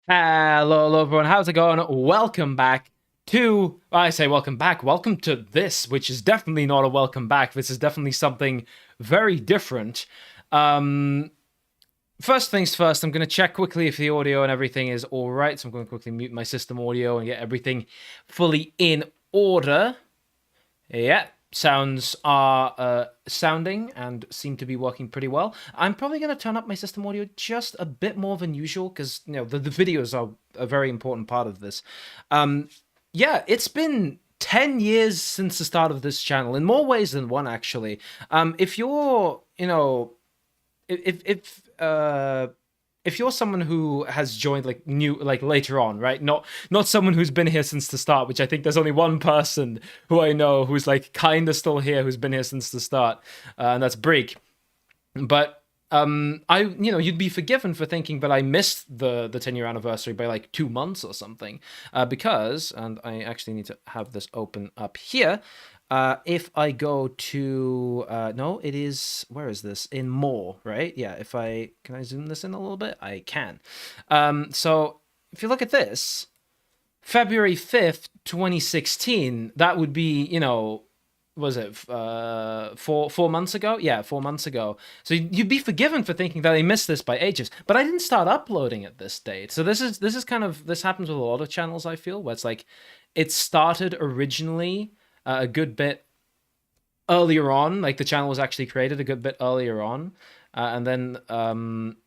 Hello, everyone. How's it going? Welcome back to. I say welcome back. Welcome to this, which is definitely not a welcome back. This is definitely something very different. Um, First things first, I'm going to check quickly if the audio and everything is all right. So I'm going to quickly mute my system audio and get everything fully in order. Yeah, sounds are sounding and seem to be working pretty well. I'm probably going to turn up my system audio just a bit more than usual because the videos are a very important part of this. Yeah, it's been 10 years since the start of this channel in more ways than one actually. If you're if you're someone who has joined like later on, right? Not someone who's been here since the start, which I think there's only one person who I know who's like kind of still here, who's been here since the start, and that's Break. But you'd be forgiven for thinking that I missed the 10-year anniversary by like 2 months or something, because, and I actually need to have this open up here. If I go to no, it is, where is this? In more, right? Yeah. If I can I zoom this in a little bit? I can. So if you look at this, February 5th, 2016, that would be, was it 4 months ago? Yeah, 4 months ago. So you'd be forgiven for thinking that I missed this by ages, but I didn't start uploading at this date. So this is kind of, this happens with a lot of channels, I feel, where it's like it started originally a good bit earlier on, like the channel was actually created a good bit earlier on, and then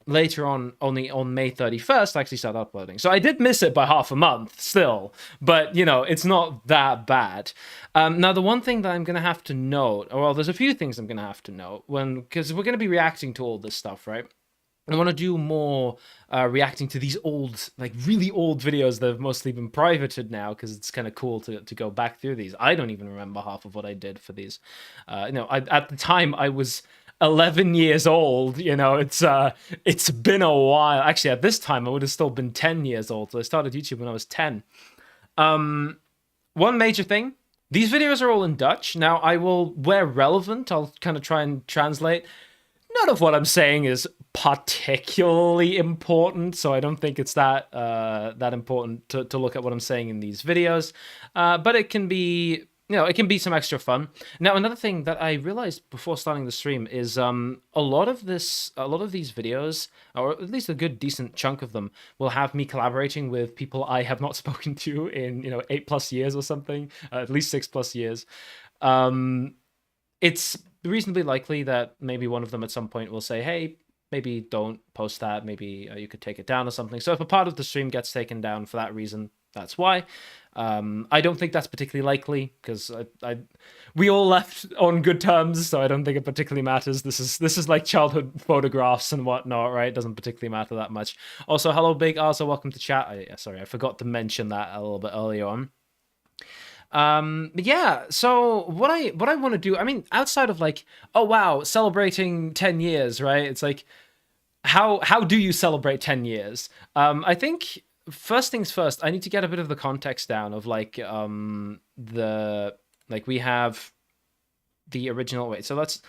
later on, only on May 31st, I actually started uploading. So I did miss it by half a month still, but it's not that bad. Now, the one thing that I'm going to have to note, well, there's a few things I'm going to have to note because we're going to be reacting to all this stuff, right? I want to do more reacting to these old, like really old videos that have mostly been privated now because it's kind of cool to go back through these. I don't even remember half of what I did for these. At the time I was 11 years old. It's been a while. Actually, at this time I would have still been 10 years old. So I started YouTube when I was 10. One major thing. These videos are all in Dutch. Now, I will, where relevant, I'll kind of try and translate. None of what I'm saying is particularly important, so I don't think it's that important to look at what I'm saying in these videos. But it can be, it can be some extra fun. Now, another thing that I realized before starting the stream is a lot of these videos, or at least a good decent chunk of them, will have me collaborating with people I have not spoken to in 8+ years or something, at least 6+ years. It's reasonably likely that maybe one of them at some point will say, hey, maybe don't post that, maybe you could take it down or something. So if a part of the stream gets taken down for that reason, that's why. I don't think that's particularly likely because we all left on good terms, so I don't think it particularly matters. This is like childhood photographs and whatnot, right? It doesn't particularly matter that much. Also, hello, Big Arthur, welcome to chat. Sorry, I forgot to mention that a little bit earlier on. Yeah, so what I want to do, I mean, outside of like, oh wow, celebrating 10 years, right? It's like, how do you celebrate 10 years? I think first things first, I need to get a bit of the context down of like we have the original. Wait, so let's,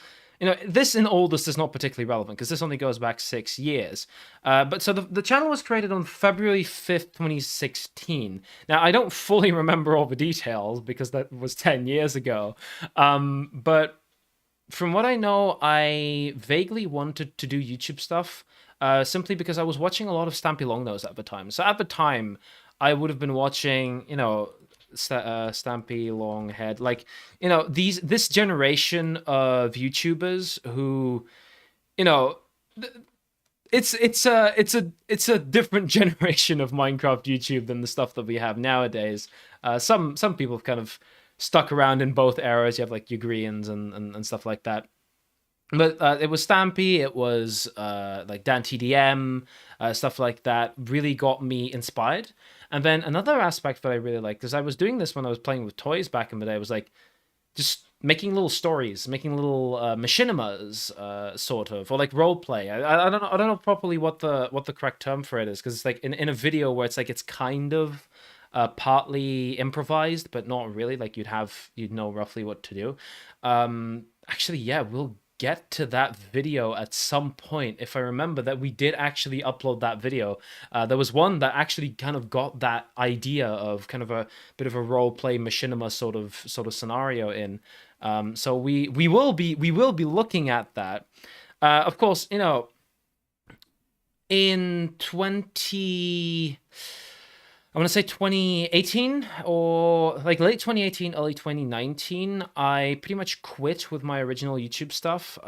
this in all this is not particularly relevant because this only goes back 6 years. But so the channel was created on February 5th, 2016. Now, I don't fully remember all the details because that was 10 years ago. But from what I know, I vaguely wanted to do YouTube stuff simply because I was watching a lot of Stampy Longnose at the time. So at the time, I would have been watching, Stampy Longhead, like this generation of YouTubers who, it's a different generation of Minecraft YouTube than the stuff that we have nowadays. Some people have kind of stuck around in both eras. You have like Ugrians and stuff like that. But it was Stampy, it was like Dan TDM, stuff like that really got me inspired. And then another aspect that I really liked, because I was doing this when I was playing with toys back in the day, was like just making little stories, making little machinimas, sort of, or like role play. I don't know properly what the correct term for it is, because it's like in a video where it's like it's kind of partly improvised, but not really. Like you'd know roughly what to do. Actually, yeah, we'll get to that video at some point. If I remember that we did actually upload that video. There was one that actually kind of got that idea of kind of a bit of a role play machinima sort of scenario in. So we will be looking at that. Of course, in 20, I want to say 2018 or like late 2018, early 2019, I pretty much quit with my original YouTube stuff.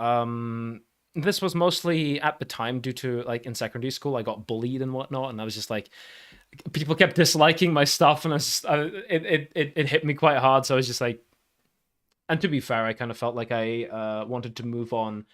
This was mostly at the time due to, like, in secondary school, I got bullied and whatnot, and I was just like, people kept disliking my stuff, and it hit me quite hard. So I was just like, and to be fair, I kind of felt like I wanted to move on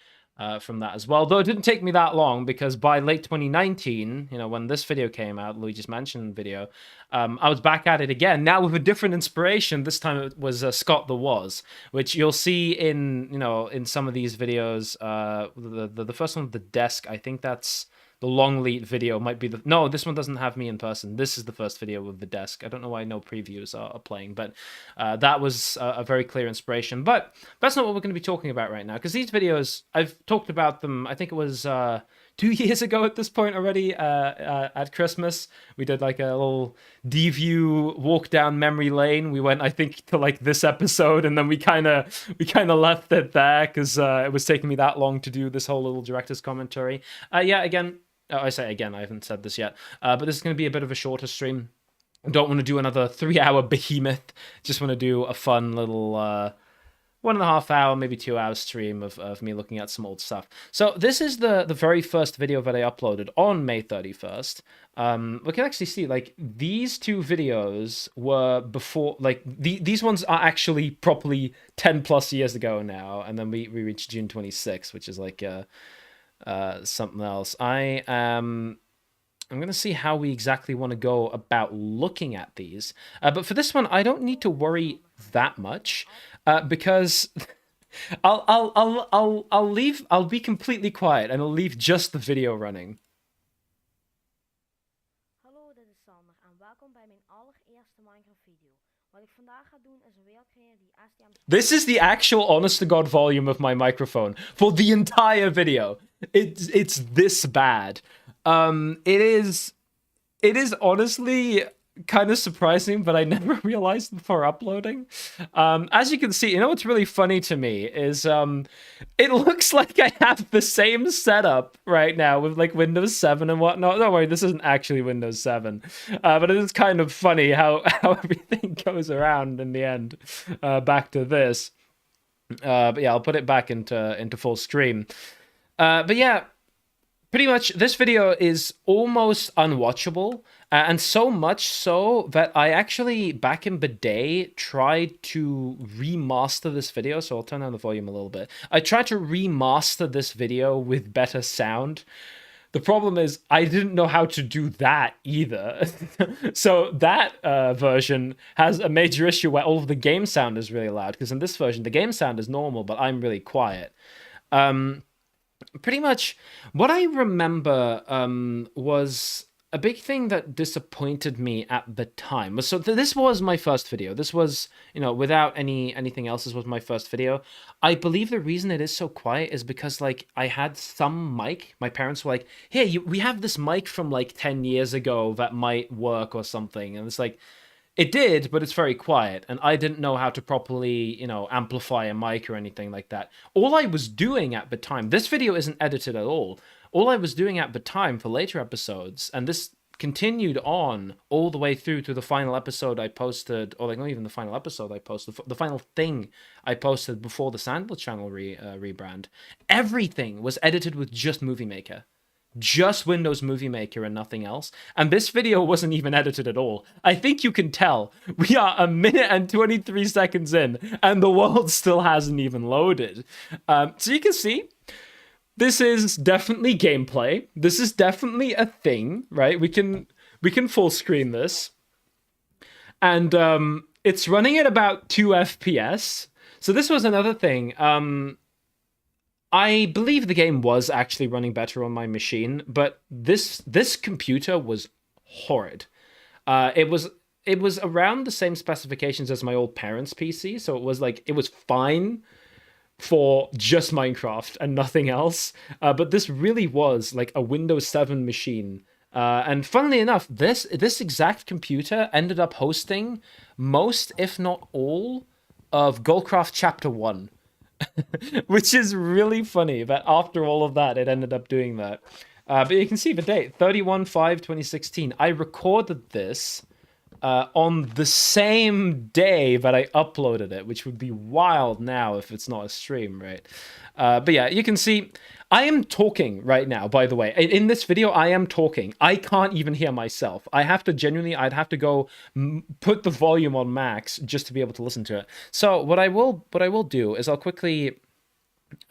from that as well. Though it didn't take me that long, because by late 2019, when this video came out, Luigi's Mansion video, I was back at it again, now with a different inspiration. This time it was Scott the Woz, which you'll see in some of these videos. The first one with the desk, I think that's the long lead video, might be no, this one doesn't have me in person. This is the first video with the desk. I don't know why no previews are playing, but that was a very clear inspiration. But that's not what we're going to be talking about right now, because these videos, I've talked about them, I think it was 2 years ago at this point already, at Christmas. We did like a little D-view walk down memory lane. We went, I think, to like this episode, and then we kind of left it there, because it was taking me that long to do this whole little director's commentary. Yeah, again, I say again, I haven't said this yet, but this is going to be a bit of a shorter stream. Don't want to do another 3-hour behemoth. Just want to do a fun little 1.5 hour, maybe 2 hour stream of me looking at some old stuff. So this is the very first video that I uploaded on May 31st. We can actually see, like, these two videos were before, like, these ones are actually properly 10 plus years ago now, and then we reached June 26th, which is like something else. I'm going to see how we exactly want to go about looking at these. But for this one, I don't need to worry that much, because I'll be completely quiet, and I'll leave just the video running. Hallo, dit is Sander en welkom bij mijn allereerste Minecraft video. Wat ik vandaag ga doen is een wereld creëren die STM... This is the actual honest-to-God volume of my microphone for the entire video. It's this bad. It is honestly kind of surprising, but I never realized before uploading. As you can see, what's really funny to me is it looks like I have the same setup right now with like Windows 7 and whatnot. Don't worry, this isn't actually Windows 7, but it is kind of funny how everything goes around in the end back to this. But yeah, I'll put it back into full screen. But yeah, pretty much this video is almost unwatchable, and so much so that I actually, back in the day, tried to remaster this video. So I'll turn down the volume a little bit. I tried to remaster this video with better sound. The problem is I didn't know how to do that either. So that version has a major issue where all of the game sound is really loud, because in this version the game sound is normal, but I'm really quiet. Pretty much what I remember was a big thing that disappointed me at the time. So this was my first video. This was, without anything else, this was my first video. I believe the reason it is so quiet is because, like, I had some mic. My parents were like, hey, we have this mic from like 10 years ago that might work or something. And it's like, it did, but it's very quiet, and I didn't know how to properly, amplify a mic or anything like that. All I was doing at the time, this video isn't edited at all. All I was doing at the time for later episodes, and this continued on all the way through to the final episode I posted, or like not even the final episode I posted, the final thing I posted before the Sandal channel rebrand. Everything was edited with just Movie Maker. Just Windows Movie Maker and nothing else. And this video wasn't even edited at all. I think you can tell we are 1 minute and 23 seconds in, and the world still hasn't even loaded. So you can see, this is definitely gameplay. This is definitely a thing, right? We can full screen this. And it's running at about 2 FPS. So this was another thing. I believe the game was actually running better on my machine, but this computer was horrid. It was around the same specifications as my old parents' PC, so it was fine, for just Minecraft and nothing else. But this really was like a Windows 7 machine. And funnily enough, this exact computer ended up hosting most, if not all, of Goldcraft Chapter 1. Which is really funny that after all of that, it ended up doing that. But you can see the date, 31/5/2016. I recorded this on the same day that I uploaded it, which would be wild now if it's not a stream, right? But yeah, you can see I am talking right now, by the way. In this video, I am talking. I can't even hear myself. I'd have to go put the volume on max just to be able to listen to it. So what I will do is I'll quickly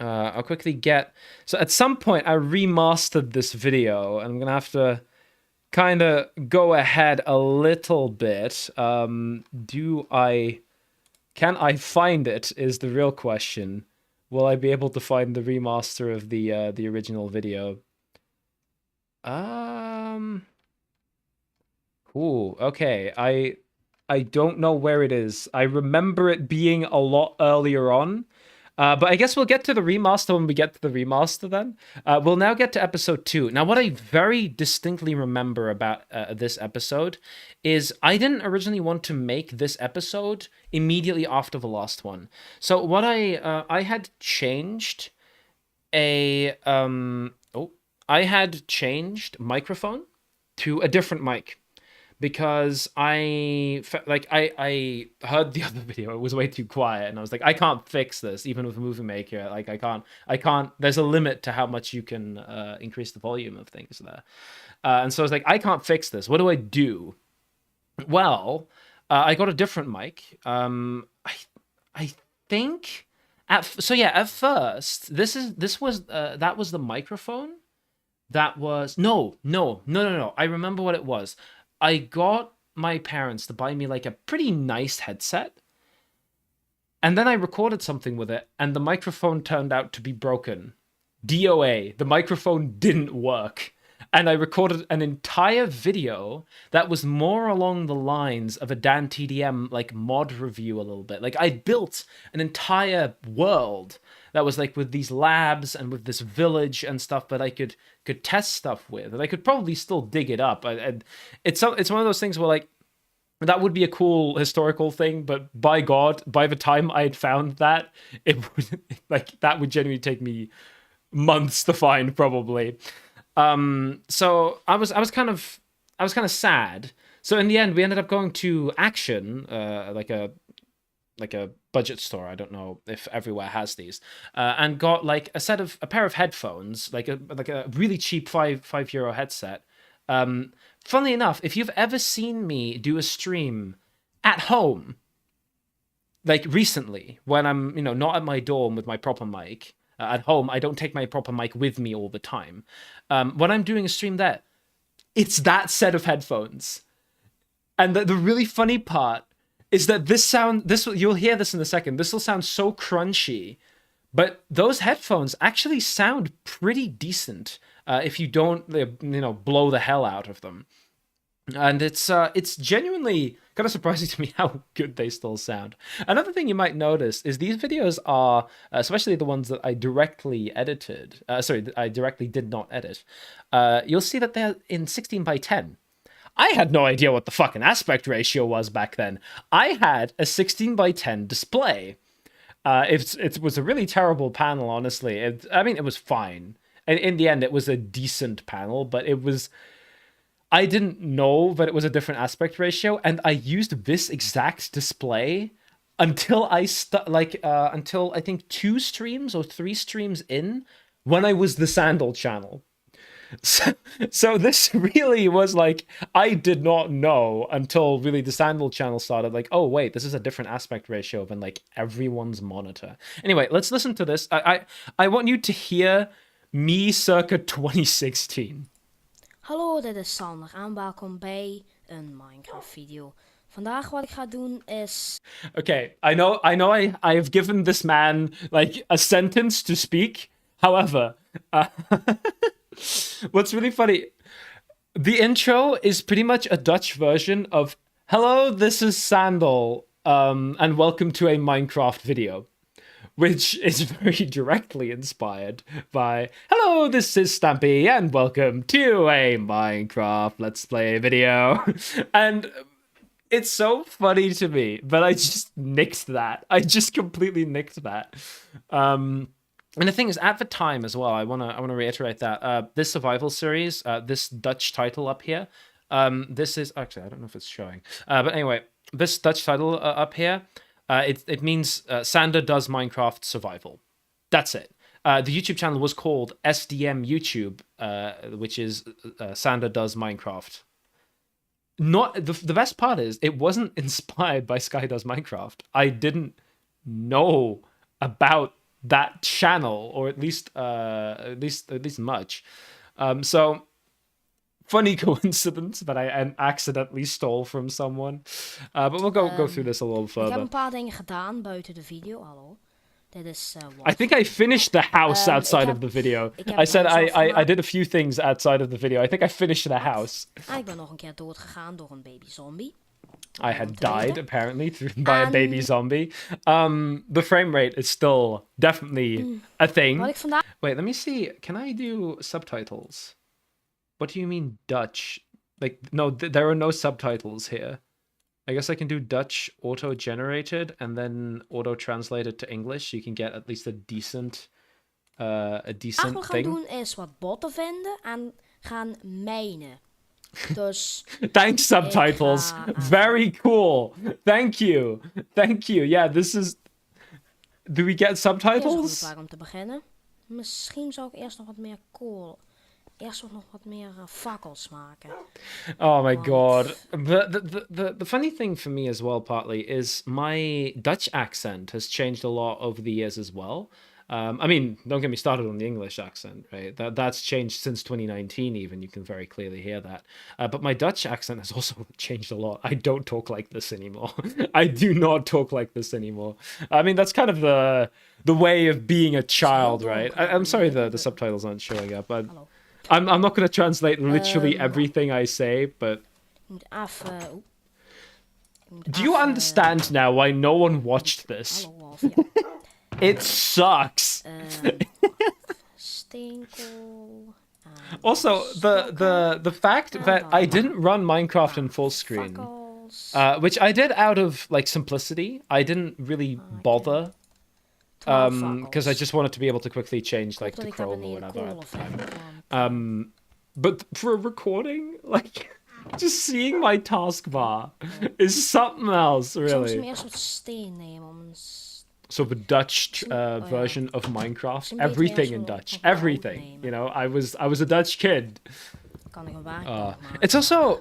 get... So at some point, I remastered this video, and I'm going to have to kind of go ahead a little bit. Can I find it is the real question. Will I be able to find the remaster of the original video? Cool. Okay. I don't know where it is. I remember it being a lot earlier on. But I guess we'll get to the remaster when we get to the remaster then. We'll now get to episode 2. Now, what I very distinctly remember about this episode is I didn't originally want to make this episode immediately after the last one. So what I had changed I had changed microphone to a different mic. Because I heard the other video, it was way too quiet, and I was like, I can't fix this, even with a Movie Maker. Like, I can't, there's a limit to how much you can increase the volume of things there. And so I was like, I can't fix this. What do I do? Well, I got a different mic. I think, at first, that was the microphone. That was, no. I remember what it was. I got my parents to buy me like a pretty nice headset. And then I recorded something with it, and the microphone turned out to be broken. DOA, the microphone didn't work. And I recorded an entire video that was more along the lines of a Dan TDM like mod review a little bit. Like I built an entire world that was like with these labs and with this village and stuff that I could test stuff with, and I could probably still dig it up. It's one of those things where like that would be a cool historical thing, but by God, by the time I had found that, it would that would genuinely take me months to find probably. So I was kind of sad. So in the end, we ended up going to Action, like a budget store. I don't know if everywhere has these, and got like a pair of headphones, like a really cheap €5 headset. Funnily enough, if you've ever seen me do a stream at home, like recently, when I'm not at my dorm with my proper mic. At home, I don't take my proper mic with me all the time. When I'm doing a stream there, it's that set of headphones. And the really funny part is that you'll hear this in a second. This will sound so crunchy, but those headphones actually sound pretty decent if you don't, blow the hell out of them. And it's genuinely kind of surprising to me how good they still sound. Another thing you might notice is these videos are, especially the ones that I directly edited, I directly did not edit, you'll see that they're in 16:10. I had no idea what the fucking aspect ratio was back then. I had a 16:10 display. It was a really terrible panel, honestly. It was fine. In the end, it was a decent panel, but I didn't know that it was a different aspect ratio, and I used this exact display until until I think 2 streams or 3 streams in, when I was the Sandal channel. So this really was like, I did not know until really the Sandal channel started, like, oh wait, this is a different aspect ratio than like everyone's monitor. Anyway, let's listen to this. I want you to hear me circa 2016. Hallo, dit is Sander en welkom bij een Minecraft video. Vandaag wat ik ga doen is... Okay, I know I have given this man like a sentence to speak. However, what's really funny, the intro is pretty much a Dutch version of "Hello, this is Sandal, and welcome to a Minecraft video," which is very directly inspired by "Hello, this is Stampy, and welcome to a Minecraft Let's Play video." And it's so funny to me, but I just nicked that. I just completely nicked that. And the thing is, at the time as well, I wanna reiterate that this survival series, this Dutch title up here, this is actually, I don't know if it's showing, but anyway, this Dutch title up here, it means Sandal does Minecraft survival. That's it. The YouTube channel was called SDM YouTube, which is Sandal does Minecraft. Not the best part is it wasn't inspired by Sky Does Minecraft. I didn't know about that channel, or at least much. So funny coincidence that I accidentally stole from someone. But we'll go through this a little Ik further. heb een paar dingen gedaan buiten de video. Hallo. Dit is I think I finished the house outside of the video. I said I did a few things outside of the video. I think I finished the house. Ik ben nog een keer doodgegaan door een baby zombie. I had died apparently by a baby zombie. The frame rate is still definitely a thing. Wat ik vandaag... Wait, let me see. Can I do subtitles? What do you mean Dutch? Like, no, there are no subtitles here. I guess I can do Dutch auto-generated and then auto-translated to English. So you can get at least a decent Wat we gaan thing. doen is wat botten vinden en gaan mijnen. Dus... Thanks, subtitles. Very cool. Thank you. Thank you. Yeah, this is... Do we get Eerst goed subtitles? waar om te beginnen. Misschien zou ik eerst nog wat meer kool... Eerst nog wat meer fakkels maken. Oh my god. The funny thing for me as well, partly, is my Dutch accent has changed a lot over the years as well. I mean, don't get me started on the English accent, right? That's changed since 2019 even, you can very clearly hear that. But my Dutch accent has also changed a lot. I don't talk like this anymore. I do not talk like this anymore. I mean, that's kind of the way of being a child, right? I'm sorry the subtitles aren't showing up, but... Hallo. I'm not going to translate literally everything I say, but... Do you understand now why no one watched this? Hallo, Wolf, ja. It sucks! Steenkool... Also, the fact that I didn't run Minecraft in full screen, fakkels... which I did out of, like, simplicity. I didn't really bother, because I just wanted to be able to quickly change, like, to Chrome or whatever at the time. But for a recording, like, just seeing my taskbar is something else, Ik zou really. eerst wat steen nemen om een... So the Dutch version of Minecraft, everything in Dutch, everything. You know, I was a Dutch kid. Kan ik een wagen maken. It's also,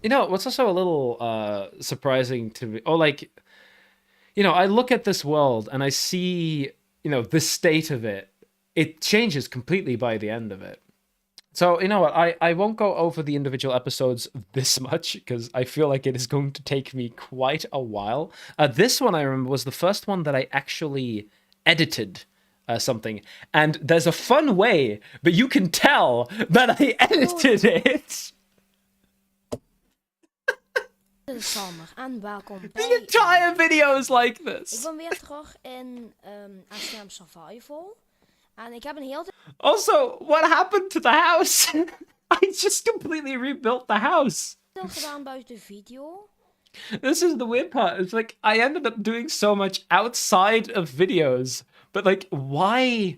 you know, what's also a little surprising to me. Oh, like, you know, I look at this world and I see, you know, the state of it. It changes completely by the end of it. So, you know what, I won't go over the individual episodes this much, because I feel like it is going to take me quite a while. This one, I remember, was the first one that I actually edited something. And there's a fun way, but you can tell that I edited it. Dit is Sander en welkom bij... The entire video is like Ik this. ben weer terug in SDM Survival. En ik heb een heel... Also, what happened to the house? I just completely rebuilt the house. veel gedaan buiten de video. This is the weird part. It's like I ended up doing so much outside of videos, but like, why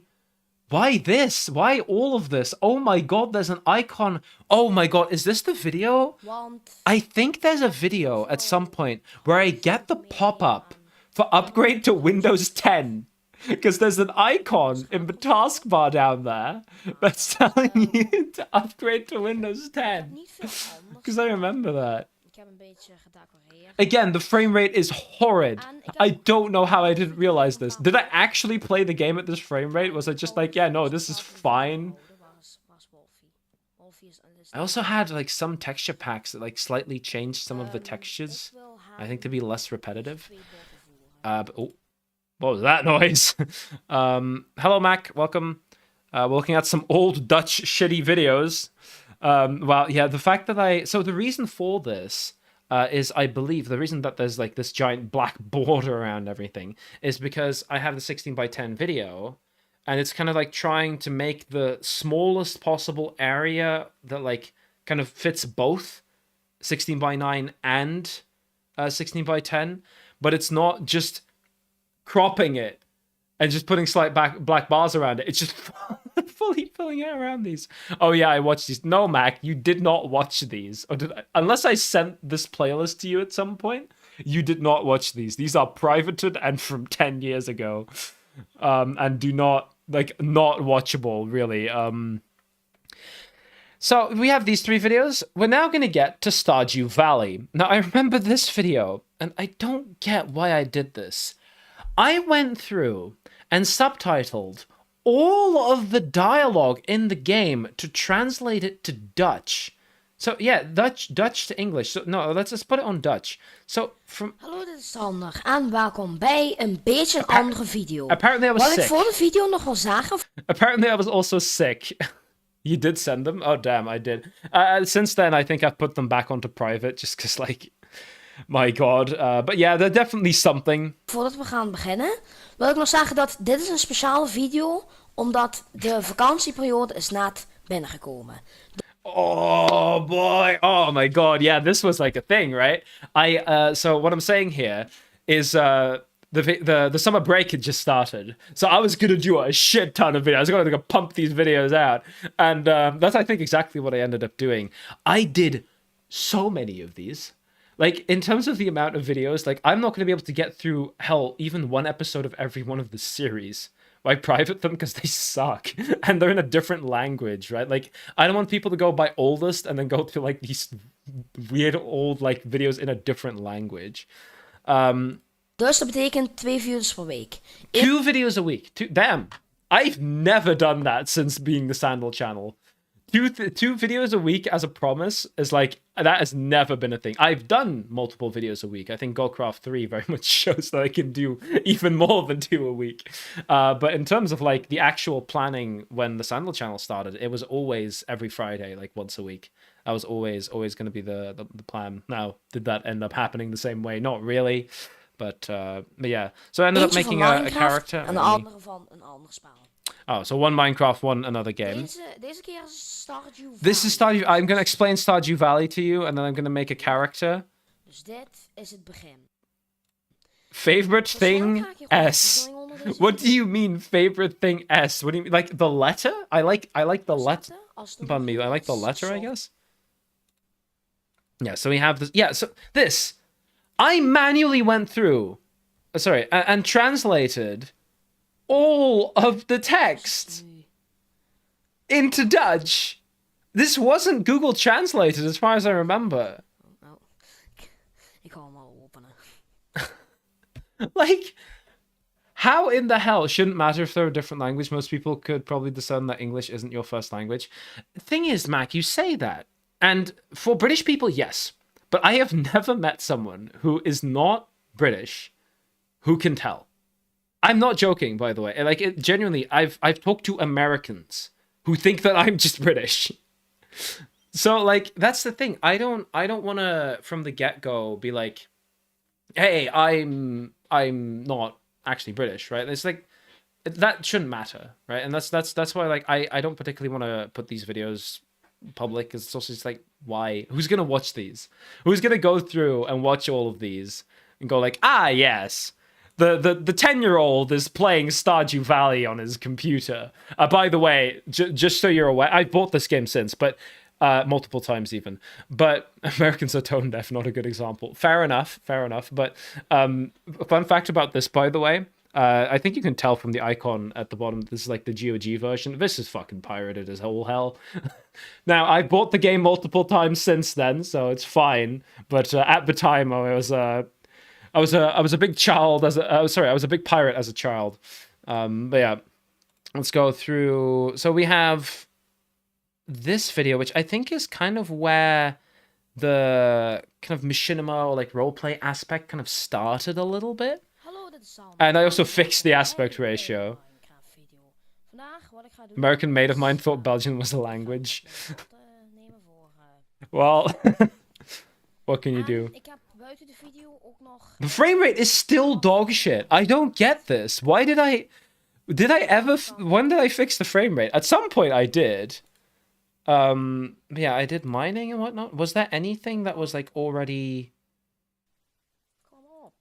this? Why all of this? Oh my god, there's an icon. Oh my god, is this the video? Want... I think there's a video at some point where I get the pop-up for upgrade to Windows 10. Because there's an icon in the taskbar down there that's telling you to upgrade to Windows 10. Niet veel anders. Because I remember that. Ik heb een beetje gedecoreerd. Again, the frame rate is horrid. I don't know how I didn't realize this. Did I actually play the game at this frame rate? Was I just like, yeah, no, this is fine? I also had like some texture packs that like slightly changed some of the textures. I think to be less repetitive. But, oh, what was that noise? Hello, Mac. Welcome. We're looking at some old Dutch shitty videos. Well, yeah, the fact that so the reason for this is I believe the reason that there's like this giant black border around everything is because I have the 16:10 video, and it's kind of like trying to make the smallest possible area that like kind of fits both 16:9 and 16:10, but it's not just cropping it and just putting slight black bars around it. It's just fully filling it around these. Oh yeah, I watched these. No, Mac, you did not watch these. Or did I? Unless I sent this playlist to you at some point, you did not watch these. These are privated and from 10 years ago. And do not, like, not watchable, really. So we have these 3 videos. We're now going to get to Stardew Valley. Now, I remember this video, and I don't get why I did this. I went through and subtitled all of the dialogue in the game to translate it to Dutch. So yeah, Dutch to English. So no, let's put it on Dutch. So from Hallo, dit is Sander en welkom bij een beetje een andere video. Apparently I was Wat sick. ik voor de video nog wil zeggen... Apparently I was also sick. You did send them? Oh damn, I did. Since then, I think I've put them back onto private, just because, like, my god. But yeah, they're definitely something. Voordat we gaan beginnen, wil ik nog zeggen dat dit is een speciale video, omdat de vakantieperiode is net binnengekomen. Oh boy! Oh my god! Yeah, this was like a thing, right? So what I'm saying here is the summer break had just started, so I was gonna do a shit ton of videos. I was gonna pump these videos out, and that's I think exactly what I ended up doing. I did so many of these. Like, in terms of the amount of videos, like, I'm not going to be able to get through, hell, even one episode of every one of the series. I private them because they suck. And they're in a different language, right? Like, I don't want people to go by oldest and then go through, like, these weird old, like, videos in a different language. Dus dat betekent 2 video's per week. 2 videos a week. Damn. I've never done that since being the Sandal channel. 2 videos a week as a promise is like, that has never been a thing. I've done multiple videos a week. I think Goldcraft 3 very much shows that I can do even more than 2 a week. But in terms of like the actual planning when the Sandal channel started, it was always every Friday, like once a week. That was always going to be the plan. Now, did that end up happening the same way? Not really. But yeah. So I ended up making a character. En de andere van een ander spel. Oh, so one Minecraft, one another game. Deze keer is Stardew Valley. This is Stardew. I'm going to explain Stardew Valley to you, and then I'm going to make a character. Dus dit is het begin. Favorite thing S. What do you mean favorite thing S? What do you mean? Like the letter? I like the letter. Pardon me. I like the letter, I guess. Yeah. So we have this. Yeah. So this, I manually went through. Sorry, and translated all of the text into Dutch. This wasn't Google translated as far as I remember. Nou, ik ga hem al openen. Like, how in the hell, shouldn't matter if they're a different language, most people could probably discern that English isn't your first language. The thing is, Mac, you say that, and for British people, yes, but I have never met someone who is not British who can tell. I'm not joking, by the way. Like, genuinely, I've talked to Americans who think that I'm just British. So, like, that's the thing. I don't want to from the get-go be like, hey, I'm not actually British, right? It's like, that shouldn't matter, right? And that's why, like, I don't particularly want to put these videos public, because it's also just like, why? Who's gonna watch these? Who's gonna go through and watch all of these and go like, ah, yes, the 10-year-old is playing Stardew Valley on his computer. By the way, just so you're aware, I bought this game since, but multiple times even. But Americans are tone deaf, not a good example. Fair enough. But fun fact about this, by the way, I think you can tell from the icon at the bottom, this is like the GOG version. This is fucking pirated as all hell. Now, I bought the game multiple times since then, so it's fine. But at the time, I was a big child as a I was a big pirate as a child. But yeah, let's go through. So we have this video, which I think is kind of where the kind of machinima or like roleplay aspect kind of started a little bit. And I also fixed the aspect ratio. American mate of mine thought Belgian was a language. Well, What can you do? Ik heb buiten de video ook nog... The frame rate is still dog shit. I don't get this. Why did I... Did I ever... When did I fix the frame rate? At some point I did. Yeah, I did mining and whatnot. Was there anything that was like already... Kom op.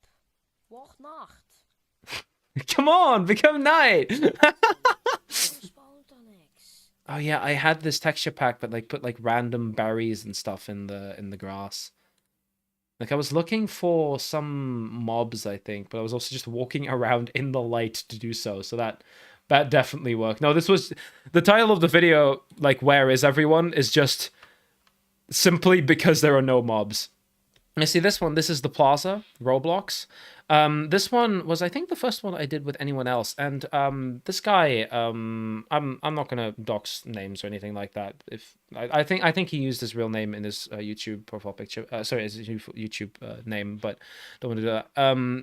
Word nacht. Come on, become night! Spawnt er niks. Oh yeah, I had this texture pack that like put like random berries and stuff in the grass. Like I was looking for some mobs, I think, but I was also just walking around in the light to do so. So that definitely worked. No, this was the title of the video, like where is everyone, is just simply because there are no mobs. I see this one. This is the Plaza Roblox. This one was, I think, the first one I did with anyone else. And this guy, I'm not gonna dox names or anything like that. If I think he used his real name in his YouTube profile picture. Sorry, his YouTube name, but don't want to do that.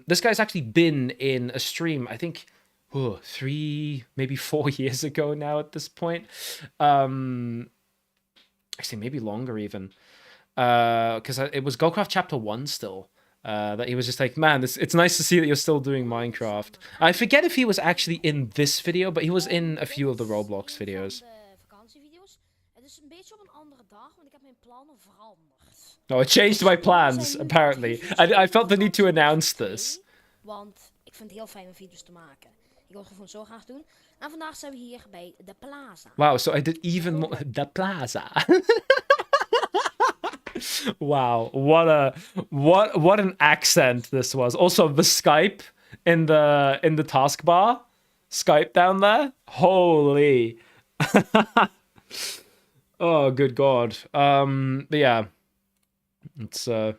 This guy's actually been in a stream, I think, 3, maybe 4 years ago now at this point. Actually, maybe longer even. Because it was Goldcraft Chapter 1 still. That he was just like, man, it's nice to see that you're still doing Minecraft. I forget if he was actually in this video, but he was in a few of the Roblox videos. No, it changed my plans, apparently. I felt the need to announce this. Want ik vind het heel fijn om video's te maken. Ik wil het gewoon zo graag doen. En vandaag zijn we hier bij de Plaza. Wow, so I did even more... The Plaza. Wow, what an accent this was. Also the Skype in the taskbar. Skype down there. Holy. Oh, good god. But yeah. It's Op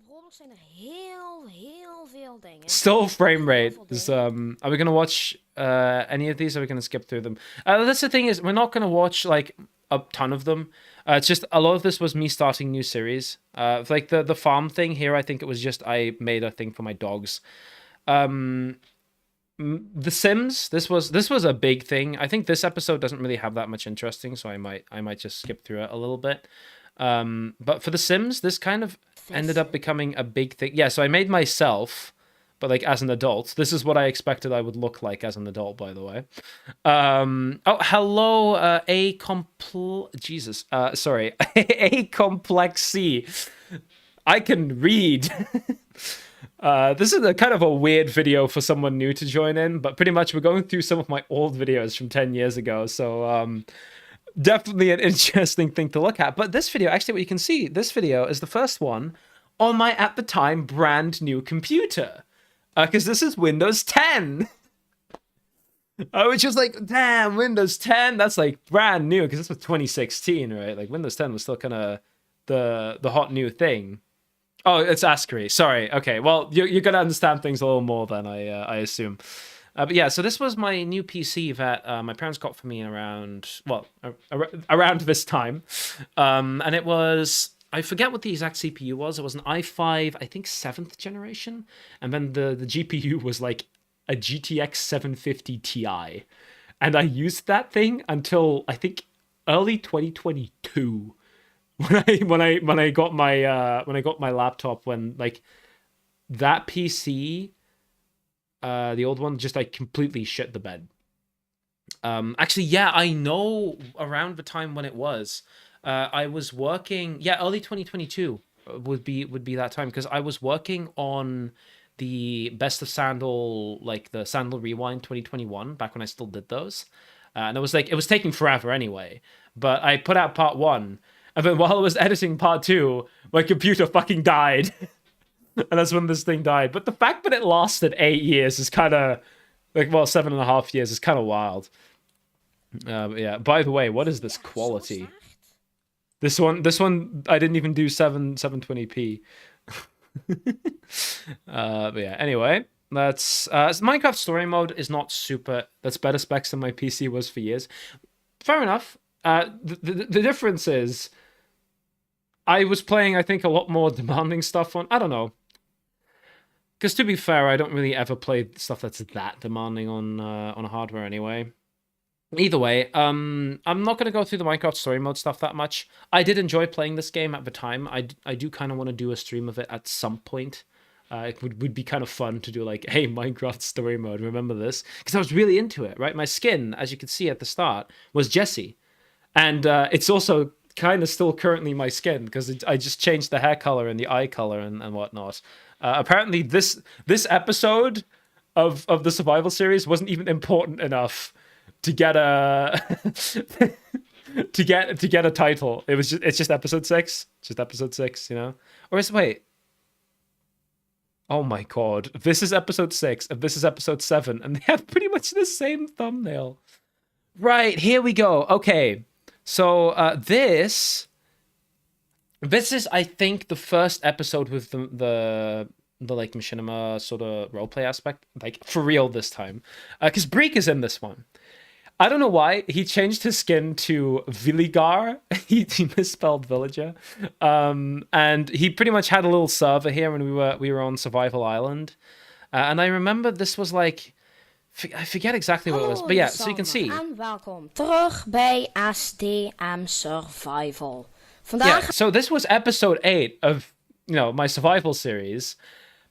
Roblox zijn er heel veel dingen. Still frame rate. Dus, are we gonna watch any of these, or are we gonna skip through them? That's the thing, is we're not gonna watch like a ton of them. It's just a lot of this was me starting new series. Like the farm thing here, I think it was just I made a thing for my dogs. The Sims, this was a big thing. I think this episode doesn't really have that much interesting, so I might just skip through it a little bit. But for The Sims, this kind of ended up becoming a big thing. Yeah, so I made myself, but like as an adult. This is what I expected I would look like as an adult, by the way. Oh, hello, Jesus. Sorry, A Complex C. I can read. This is a kind of a weird video for someone new to join in, but pretty much we're going through some of my old videos from 10 years ago, so definitely an interesting thing to look at. But this video, actually what you can see, this video is the first one on my, at the time, brand new computer. Because this is Windows 10. Which was like, damn, Windows 10, that's like brand new, because this was 2016, right? Like Windows 10 was still kind of the hot new thing. Oh, it's Askery. Sorry. Okay. Well, you're gonna understand things a little more than I assume. But yeah, so this was my new PC that my parents got for me around this time, and it was, I forget what the exact CPU was. It was an i5, I think 7th generation, and then the GPU was like a GTX 750 Ti, and I used that thing until I think early 2022. When I got my laptop, when like that PC, the old one, just like completely shit the bed. Actually, yeah, I know around the time when it was. I was working, yeah, early 2022 would be that time, because I was working on the Best of Sandal, like the Sandal Rewind 2021, back when I still did those. And it was like, it was taking forever anyway, but I put out part 1. And then while I was editing part 2, my computer fucking died. And that's when this thing died. But the fact that it lasted 8 years is kind of, like, well, 7.5 years is kind of wild. Yeah, by the way, what is this quality? This one, I didn't even do 720p. But yeah, anyway, that's, Minecraft Story Mode is not super, that's better specs than my PC was for years. Fair enough. The difference is, I was playing, I think, a lot more demanding stuff on... I don't know. Because to be fair, I don't really ever play stuff that's that demanding on hardware anyway. Either way, I'm not gonna go through the Minecraft story mode stuff that much. I did enjoy playing this game at the time. I do kind of want to do a stream of it at some point. It would be kind of fun to do like, hey, Minecraft story mode. Remember this? Because I was really into it, right? My skin, as you could see at the start, was Jesse, and it's also kind of still currently my skin because I just changed the hair color and the eye color and whatnot. Apparently, this episode of the survival series wasn't even important enough to get a to get a title. It's just episode 6. Just episode 6, you know? Or is wait. Oh my god. This is episode 6 and this is episode 7 and they have pretty much the same thumbnail. Right, here we go. Okay. So this is I think the first episode with the like machinima sort of roleplay aspect, like for real this time. Because Breek is in this one. I don't know why he changed his skin to Villigar. he misspelled villager, and he pretty much had a little server here when we were on Survival Island, and I remember this was like, I forget exactly what it was, but yeah. So you can see. En welkom terug bij ASDM Survival. Vandaag. Yeah. So this was episode 8 of my survival series.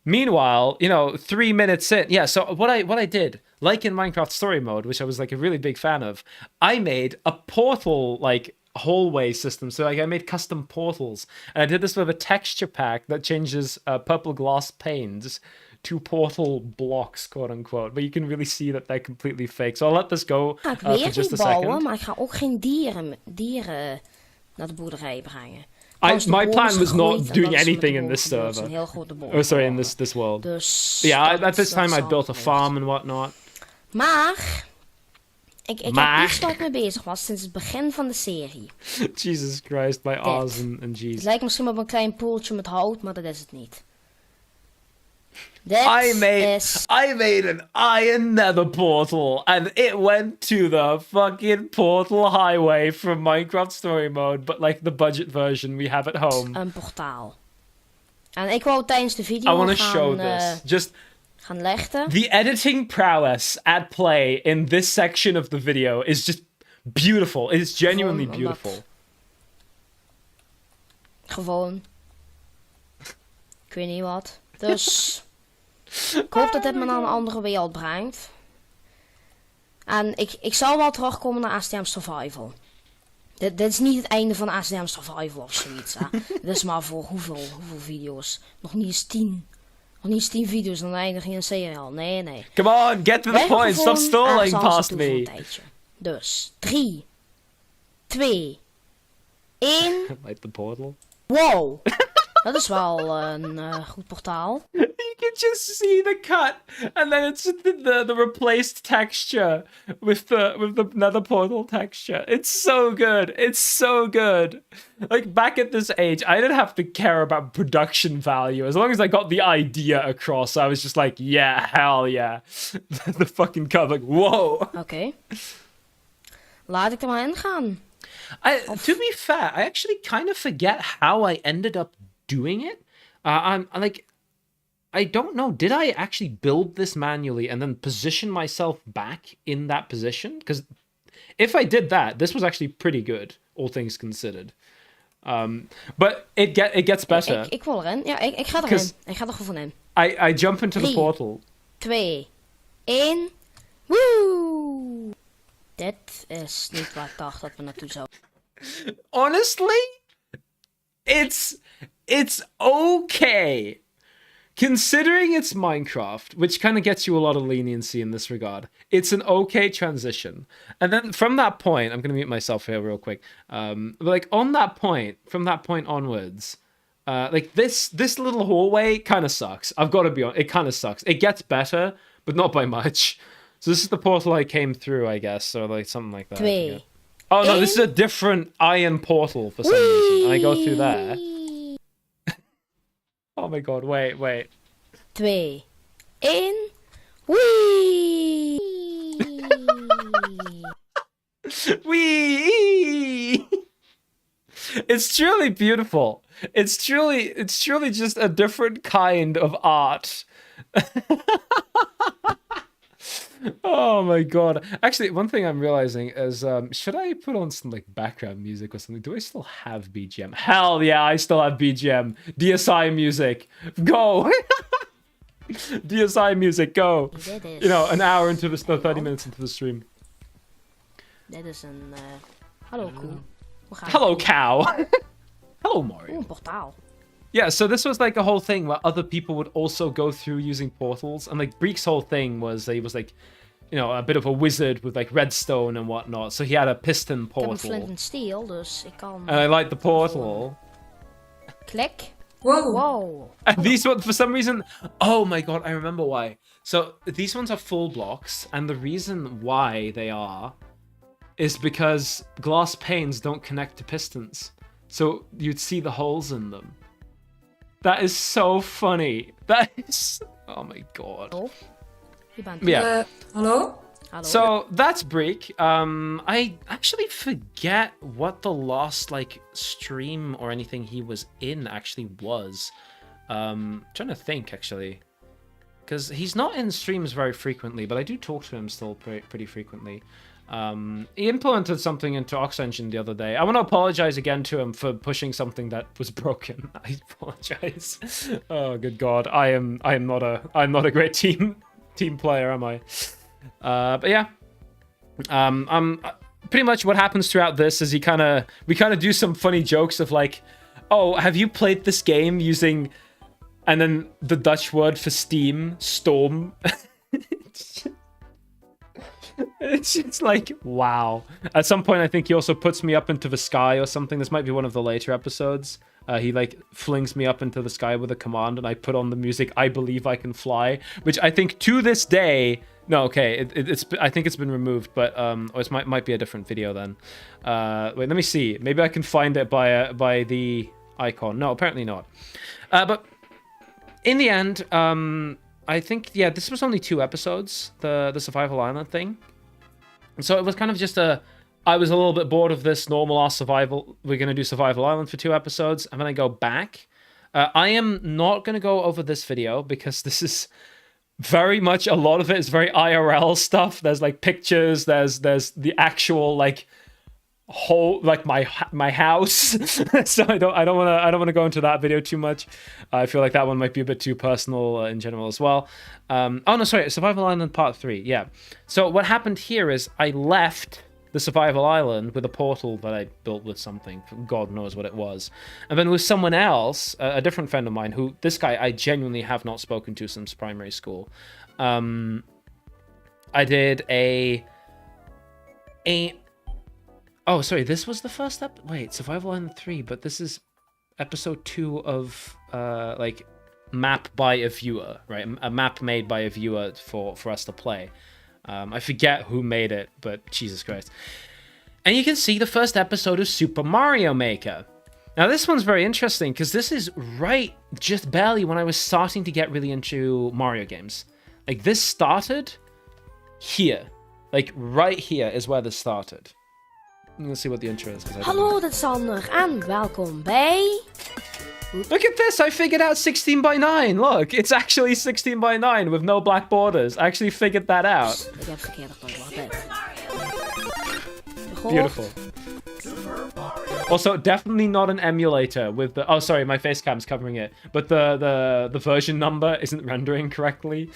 Meanwhile, 3 minutes in, yeah. So what I did, like in Minecraft Story Mode, which I was like a really big fan of, I made a portal like hallway system. So like I made custom portals, and I did this with a texture pack that changes purple glass panes to portal blocks, quote unquote. But you can really see that they're completely fake. So I'll let this go Ik for weer just niet a bouwen, second. maar ik ga ook geen dieren naar de boerderij brengen. My plan was not doing anything anything in this server. Oh, sorry, in this world. Dus yeah, at this time I built a farm and whatnot. Maar ik heb Maar- iets waar ik mee bezig was sinds het begin van de serie. Jesus Christ, my R's and G's. Het lijkt misschien op een klein poeltje met hout, maar dat is het niet. Dit I is... made an iron nether portal and it went to the fucking portal highway from Minecraft Story Mode, but like the budget version we have at home. een portaal. En ik wou tijdens de I video want to show this. Just gaan leggen. the editing prowess at play in this section of the video is just beautiful. It is genuinely beautiful. Gewoon. Ik weet niet wat. Dus... ik hoop dat dit me naar een andere wereld brengt. En ik zal wel terugkomen naar ASDM Survival. Dit is niet het einde van ASDM Survival of zoiets. Hè. Dit is maar voor hoeveel video's? Nog niet eens 10. Nog niet eens 10 video's, dan eindig je een serie al. Nee. Come on, get to the point. Stop stalling past me. Dus, 3, 2, 1. Light the portal. Wow. Dat is wel een goed portaal. You can just see the cut, and then it's the replaced texture with the nether portal texture. It's so good. It's so good. Like back at this age, I didn't have to care about production value as long as I got the idea across. I was just like, yeah, hell yeah. The fucking cut, like, whoa. Oké. Laat ik er maar in gaan. To be fair, I actually kind of forget how I ended up doing it. I'm like, I don't know. Did I actually build this manually and then position myself back in that position? Because if I did that, this was actually pretty good, all things considered. But it gets better. Ik wil erin. Ja, ik ga erin. Ik ga er gewoon in. I jump into the portal. 2, 1. Woe! Dit is niet waar ik dacht dat we naartoe zouden. Honestly, it's okay. Considering it's Minecraft, which kind of gets you a lot of leniency in this regard, it's an okay transition. And then from that point, I'm going to mute myself here real quick. Like from that point onwards, like this little hallway kind of sucks. I've got to be honest, it kind of sucks. It gets better, but not by much. So this is the portal I came through, I guess, or like something like that. 2. Oh no, this is a different iron portal for some reason. I go through there. Oh my god, wait. 2, 1. Wee! Wee! It's truly beautiful. It's truly just a different kind of art. Oh my god. Actually, one thing I'm realizing is should I put on some like background music or something? Do I still have BGM? Hell yeah, I still have BGM. DSI music. Go. DSI music, go. Dit is... You know, an hour into the 30 minutes into the stream. Dit is een... Hallo koe. Hoe gaat Hello het? cow. Hello Oeh, Mario. een portaal. Yeah, so this was like a whole thing where other people would also go through using portals, and like Breek's whole thing was he was like, you know, a bit of a wizard with like redstone and whatnot. So he had a piston Ik heb een portal, flint en steel, dus ik kan... and I liked the portal. Klik. Whoa. Wow. And these ones, for some reason, oh my god, I remember why. So these ones are full blocks, and the reason why they are is because glass panes don't connect to pistons, so you'd see the holes in them. That is so funny. That is, oh my god. Oh. Je bent... Yeah. Hello? Hallo. So that's Breek. I actually forget what the last like stream or anything he was in actually was. Trying to think actually, because he's not in streams very frequently, but I do talk to him still pretty frequently. He implemented something into Oxengine the other day. I want to apologize again to him for pushing something that was broken. I apologize. Oh good god, I'm not a great team player, am I? But yeah, pretty much what happens throughout this is we kind of do some funny jokes of like, oh, have you played this game using, and then the Dutch word for steam, storm. It's just like, wow. At some point, I think he also puts me up into the sky or something. This might be one of the later episodes. He like flings me up into the sky with a command, and I put on the music "I Believe I Can Fly," which I think to this day. No, okay, it's I think it's been removed, but or it might be a different video then. Wait, let me see. Maybe I can find it by the icon. No, apparently not. But in the end, I think, yeah, this was only 2 episodes, the Survival Island thing. So it was kind of just I was a little bit bored of this normal survival. We're going to do Survival Island for 2 episodes, and then I go back. I am not going to go over this video because this is very much, a lot of it is very IRL stuff. There's like pictures, there's the actual like whole like my house. So I don't want to go into that video too much. I feel like that one might be a bit too personal in general as well. Oh no, sorry, Survival Island Part 3. Yeah. So what happened here is I left the Survival Island with a portal that I built with something, God knows what it was, and then with someone else, a different friend of mine, who this guy I genuinely have not spoken to since primary school. I did a oh, sorry, this was the first wait, Survival Island 3, but this is episode 2 of like map by a viewer, right? A map made by a viewer for us to play. I forget who made it, but Jesus Christ. And you can see the first episode of Super Mario Maker. Now this one's very interesting because this is right just barely when I was starting to get really into Mario games. Like this started here. Like right here is where this started. Let's see what the intro is. Hallo, dit is Sander en welkom bij... Look at this! I figured out 16 by 9. Look, it's actually 16 by 9 with no black borders. I actually figured that out. Ik heb verkeerd gehoord. Beautiful. Also, definitely not an emulator with the... Oh, sorry, my face cam's covering it. But the version number isn't rendering correctly.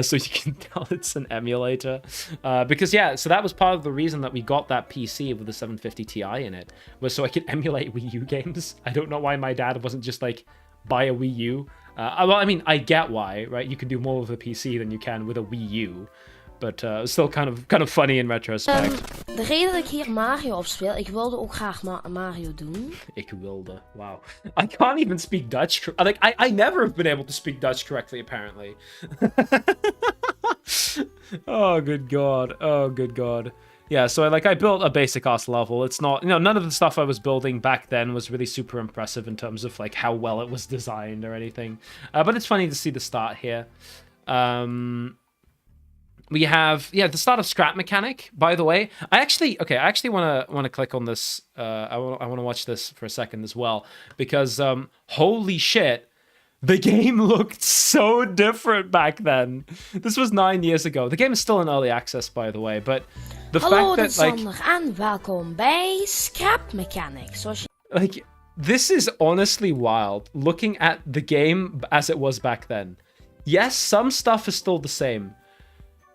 So you can tell it's an emulator. Because, yeah, so that was part of the reason that we got that PC with the 750 Ti in it. Was so I could emulate Wii U games. I don't know why my dad wasn't just like, buy a Wii U. Well, I mean, I get why, right? You can do more with a PC than you can with a Wii U. But it's still kind of funny in retrospect. De reden dat ik hier Mario op speel, ik wilde ook graag Mario doen. Ik wilde, wow. I can't even speak Dutch. Like, I never have been able to speak Dutch correctly, apparently. Oh, good God. Oh, good God. Yeah, so I built a basic ass level. It's not, none of the stuff I was building back then was really super impressive in terms of like how well it was designed or anything. But it's funny to see the start here. We have, yeah, the start of Scrap Mechanic, by the way. I actually want to click on this. I want to watch this for a second as well. Because, holy shit, The game looked so different back then. This was 9 years ago. The game is still in early access, by the way, but the Hallo, fact dit is that, like, Sander en welkom bij Scrap Mechanics. Zoals je... like, this is honestly wild, looking at the game as it was back then. Yes, some stuff is still the same,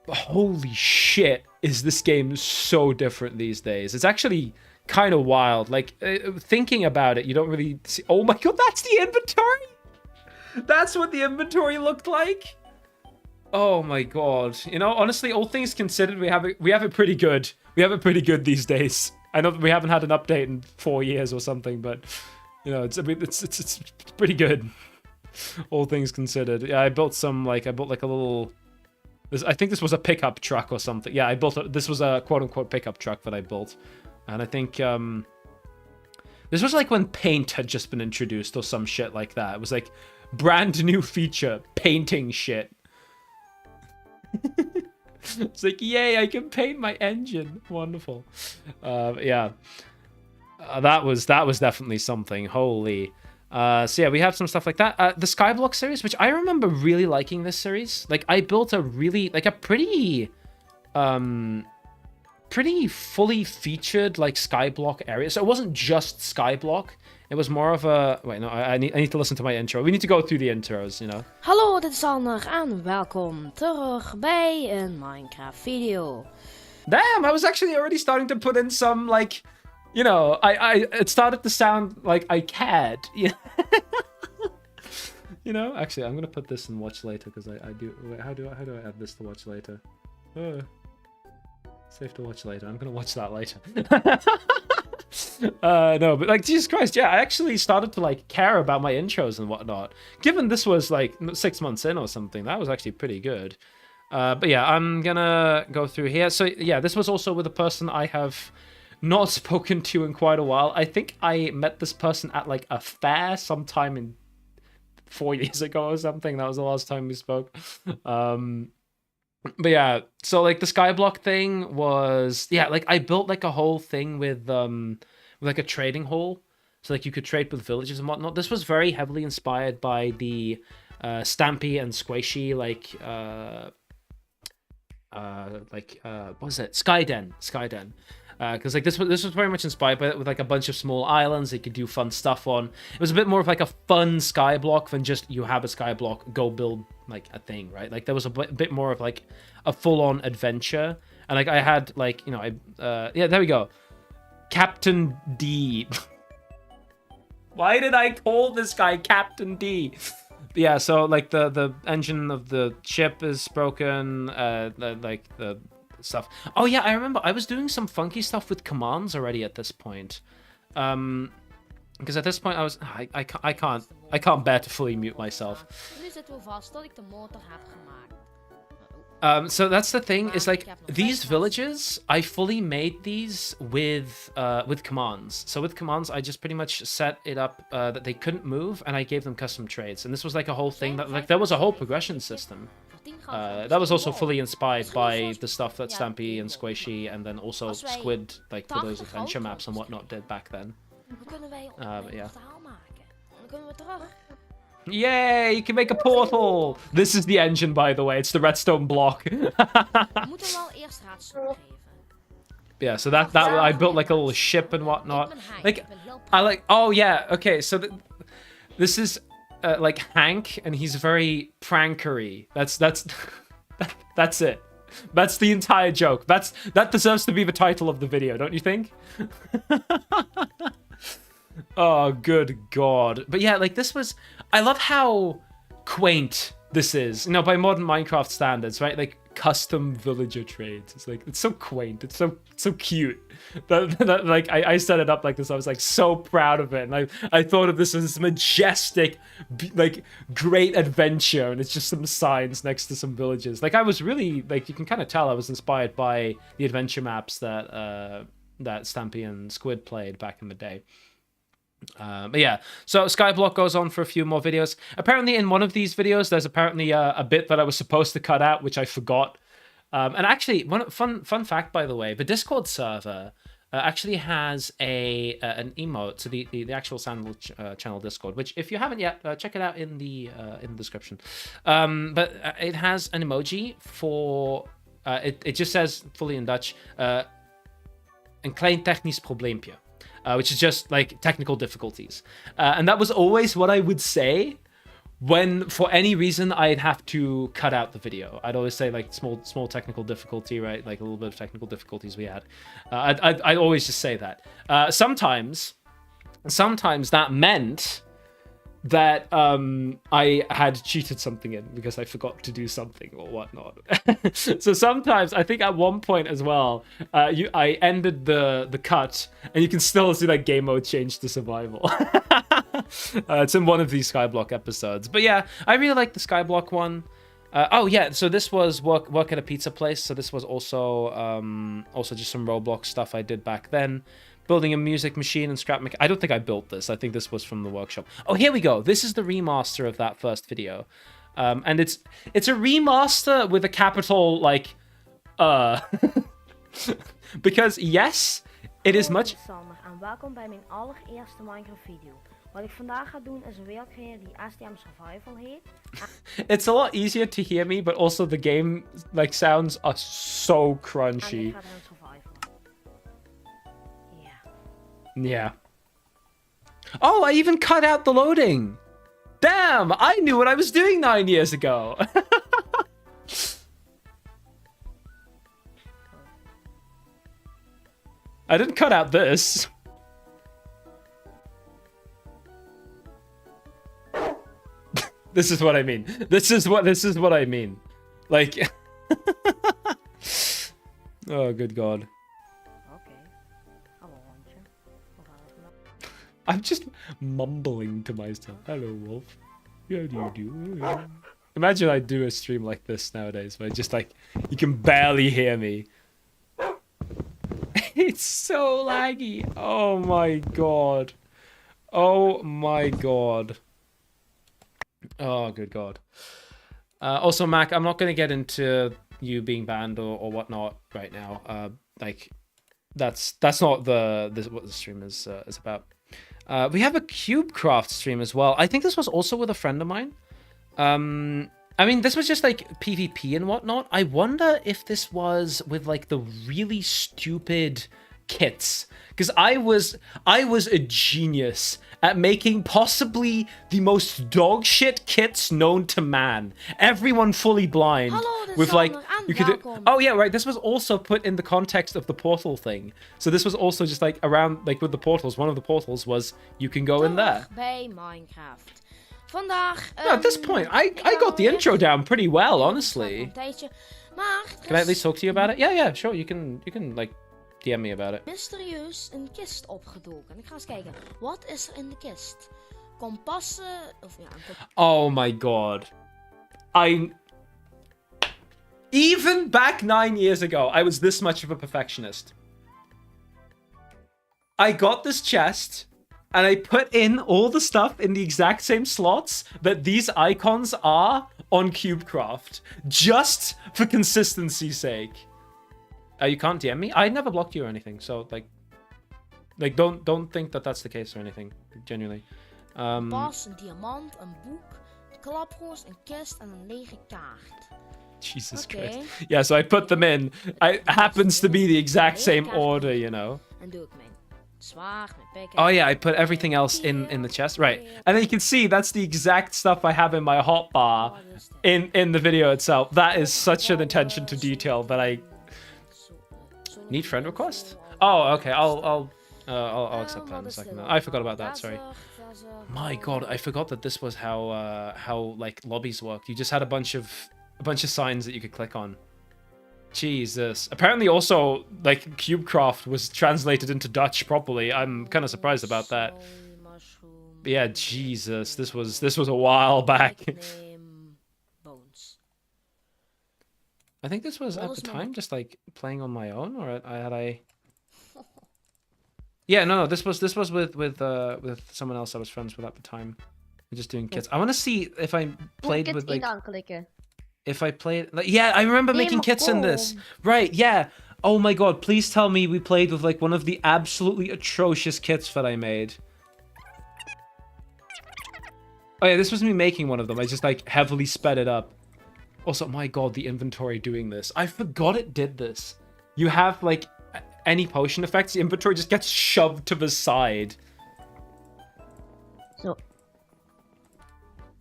but holy shit, is this game so different these days. It's actually kind of wild. Like, thinking about it, you don't really see... Oh my god, that's the inventory! That's what the inventory looked like? Oh my god. You know, honestly, all things considered, we have it pretty good. We have it pretty good these days. I know that we haven't had an update in 4 years or something, but you know, it's pretty good. All things considered. Yeah, I built like a little... I think this was a pickup truck or something. Yeah, this was a quote-unquote pickup truck that I built. And I think this was like when paint had just been introduced or some shit like that. It was like brand new feature, painting shit. It's like, yay, I can paint my engine. Wonderful. Yeah. That was definitely something. Holy. So yeah, we have some stuff like that. The Skyblock series, which I remember really liking this series. Like, I built a pretty fully featured, like, Skyblock area. So it wasn't just Skyblock. It was more of a... Wait, no, I need to listen to my intro. We need to go through the intros, you know. Hallo, dit is Sander en welkom terug bij een Minecraft video. Damn, I was actually already starting to put in some, like, you know, it started to sound like I cared. Yeah. You know, actually, I'm gonna put this in watch later because I do. Wait, how do I add this to watch later? Save to watch later. I'm gonna watch that later. No, but like, Jesus Christ, yeah, I actually started to like care about my intros and whatnot. Given this was like 6 months in or something, that was actually pretty good. But yeah, I'm gonna go through here. So yeah, this was also with a person I have not spoken to in quite a while. I think I met this person at like a fair sometime in 4 years ago or something. That was the last time we spoke. But yeah, so like the Skyblock thing was, yeah, like I built like a whole thing with like a trading hall, so like you could trade with villages and whatnot. This was very heavily inspired by the Stampy and Squishy, what was it? Skyden. Because like this was very much inspired by it, with like a bunch of small islands that you could do fun stuff on. It was a bit more of like a fun Skyblock than just you have a Skyblock, go build like a thing, right? Like there was a bit more of like a full-on adventure, and like I had like, you know, yeah, there we go, Captain D. Why did I call this guy Captain D? Yeah, so like the engine of the ship is broken, like the stuff. Oh yeah, I remember I was doing some funky stuff with commands already at this point. Because at this point I was I can't bear to fully mute myself. Nu zitten we vast dat ik de motor heb gemaakt. So that's the thing, is like these villages, I fully made these with commands. So with commands, I just pretty much set it up that they couldn't move, and I gave them custom trades. And this was like a whole thing that, like, there was a whole progression system. That was also fully inspired by the stuff that Stampy and Squishy, and then also Squid, like for those adventure maps and whatnot, did back then. But yeah. Dan kunnen we terug. Yay, you can make a portal! This is the engine, by the way. It's the redstone block. We moeten wel eerst raadstoel geven. Yeah, so that I built like a little ship and whatnot. Like, I like, oh yeah, okay, so this is like Hank, and he's very prankery. That's it. That's the entire joke. That deserves to be the title of the video, don't you think? Oh, good God. But yeah, like this was... I love how quaint this is. You know, by modern Minecraft standards, right? Like custom villager trades. It's like, it's so quaint. It's so cute. That like, I set it up like this. I was like so proud of it. And I thought of this as this majestic, like great adventure. And it's just some signs next to some villages. Like I was really, like, you can kind of tell I was inspired by the adventure maps that Stampy and Squid played back in the day. But yeah, so Skyblock goes on for a few more videos. Apparently in one of these videos, there's apparently a bit that I was supposed to cut out, which I forgot. And actually, fun fact, by the way, the Discord server, actually has an emote to the actual Sandal channel Discord, which if you haven't yet, check it out in the description. But it has an emoji for it just says fully in Dutch, een klein technisch probleempje, which is just like technical difficulties. And that was always what I would say when, for any reason, I'd have to cut out the video. I'd always say like small technical difficulty, right? Like a little bit of technical difficulties we had. I'd always just say that. Sometimes that meant that I had cheated something in because I forgot to do something or whatnot. So sometimes, I think at one point as well, I ended the cut and you can still see like game mode change to survival. It's in one of these Skyblock episodes. But yeah, I really like the Skyblock one. Oh yeah, so this was work at a pizza place. So this was also just some Roblox stuff I did back then. Building a music machine and scrap I don't think I built this. I think this was from the workshop. Oh, here we go. This is the remaster of that first video. And it's a remaster with a capital like because yes, it is much. Sander en welkom bij mijn allereerste Minecraft video. Wat ik vandaag ga doen is een wereld creëren die STM Survival heet. It's a lot easier to hear me, but also the game like sounds are so crunchy. En ik ga erin survivalen. Ja. Yeah. Oh, I even cut out the loading. Damn, I knew what I was doing 9 years ago. I didn't cut out this. This is what I mean. This is what I mean. Like oh, good God. I'm just mumbling to myself. Hello, Wolf. How do you do? Imagine I do a stream like this nowadays, where just like you can barely hear me. It's so laggy. Oh my God. Oh my God. Oh, good God. Also, Mac, I'm not going to get into you being banned or whatnot right now. Like, that's not what the stream is about. We have a CubeCraft stream as well. I think this was also with a friend of mine. I mean, this was just like PvP and whatnot. I wonder if this was with like the really stupid kits, because I was a genius at making possibly the most dog shit kits known to man. Everyone fully blind. Hallo, with like you could. welkom. Oh yeah, right. This was also put in the context of the portal thing. So this was also just like around like with the portals. One of the portals was you can go in there. Terug bij Minecraft. Vandaag. No, at this point, I got the intro down pretty well, honestly. Een tijdje. Maar Can I at least talk to you about it? Yeah, sure. You can like DM me about it. mysterieus een kist opgedoken. Ik ga eens kijken. Wat is er in de kist? Kompassen of ja. Oh my God. Even back 9 years ago, I was this much of a perfectionist. I got this chest and I put in all the stuff in the exact same slots that these icons are on CubeCraft, just for consistency's sake. You can't DM me? I never blocked you or anything, so like don't think that that's the case or anything, genuinely. Pas, een diamant, een boek, een klaproos, een kist en een lege kaart. Jesus Okay. Christ. Yeah, so I put them in. It happens to be the exact same order, you know. En doe ik mijn zwaard, mijn pik. Oh yeah, I put everything else in the chest, right? And then you can see that's the exact stuff I have in my hotbar in the video itself. That is such an attention to detail that I need friend request. Oh, okay. I'll accept that in a second. I forgot about that. Sorry. My God, I forgot that this was how like lobbies worked. You just had a bunch of signs that you could click on. Jesus. Apparently also like CubeCraft was translated into Dutch properly. I'm kind of surprised about that. But yeah, Jesus. This was a while back. I think this was at the time just like playing on my own, or had I? Yeah, no, this was with someone else I was friends with at the time. We're just doing kits. I want to see if I played with like. If I played, like, yeah, I remember making kits in this. Right, yeah. Oh my god, please tell me we played with like one of the absolutely atrocious kits that I made. Oh yeah, this was me making one of them. I just like heavily sped it up. Also, my god, the inventory doing this. I forgot it did this. You have like any potion effects, the inventory just gets shoved to the side. Zo.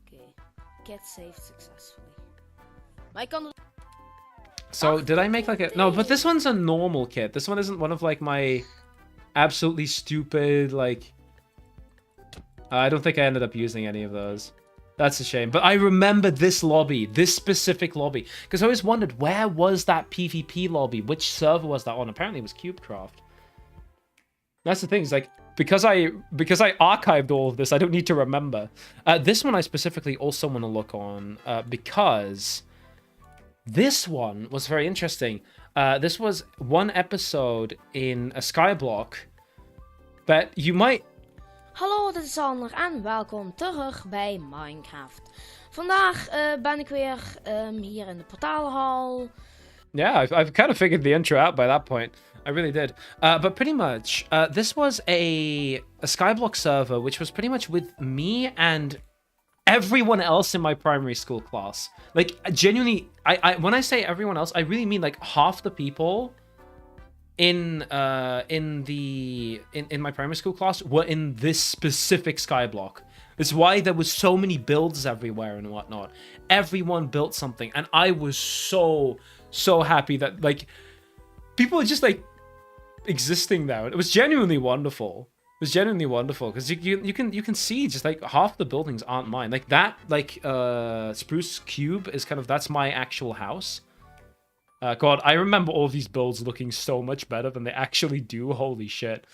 Oké. Kit saved successfully. Maar ik kan het... So, did I make like a... No, but this one's a normal kit. This one isn't one of like my absolutely stupid, like... I don't think I ended up using any of those. That's a shame. But I remember this lobby, this specific lobby. Because I always wondered, where was that PvP lobby? Which server was that on? Apparently it was CubeCraft. That's the thing, it's like, because I archived all of this, I don't need to remember. This one I specifically also want to look on, because this one was very interesting. This was one episode in a skyblock that you might... Hallo, dit is Sandal en welkom terug bij Minecraft. Vandaag ben ik weer hier in de portalenhal. Yeah, I've kind of figured the intro out by that point. I really did. But pretty much, this was a skyblock server, which was pretty much with me and everyone else in my primary school class. Like, genuinely, when I say everyone else, I really mean like half the people in my primary school class were in this specific skyblock. It's why there was so many builds everywhere and whatnot. Everyone built something, and I was so happy that like people were just like existing there. It was genuinely wonderful. It was genuinely wonderful because you can see just like half the buildings aren't mine. Like that spruce cube is kind of, that's my actual house. God, I remember all these builds looking so much better than they actually do. Holy shit.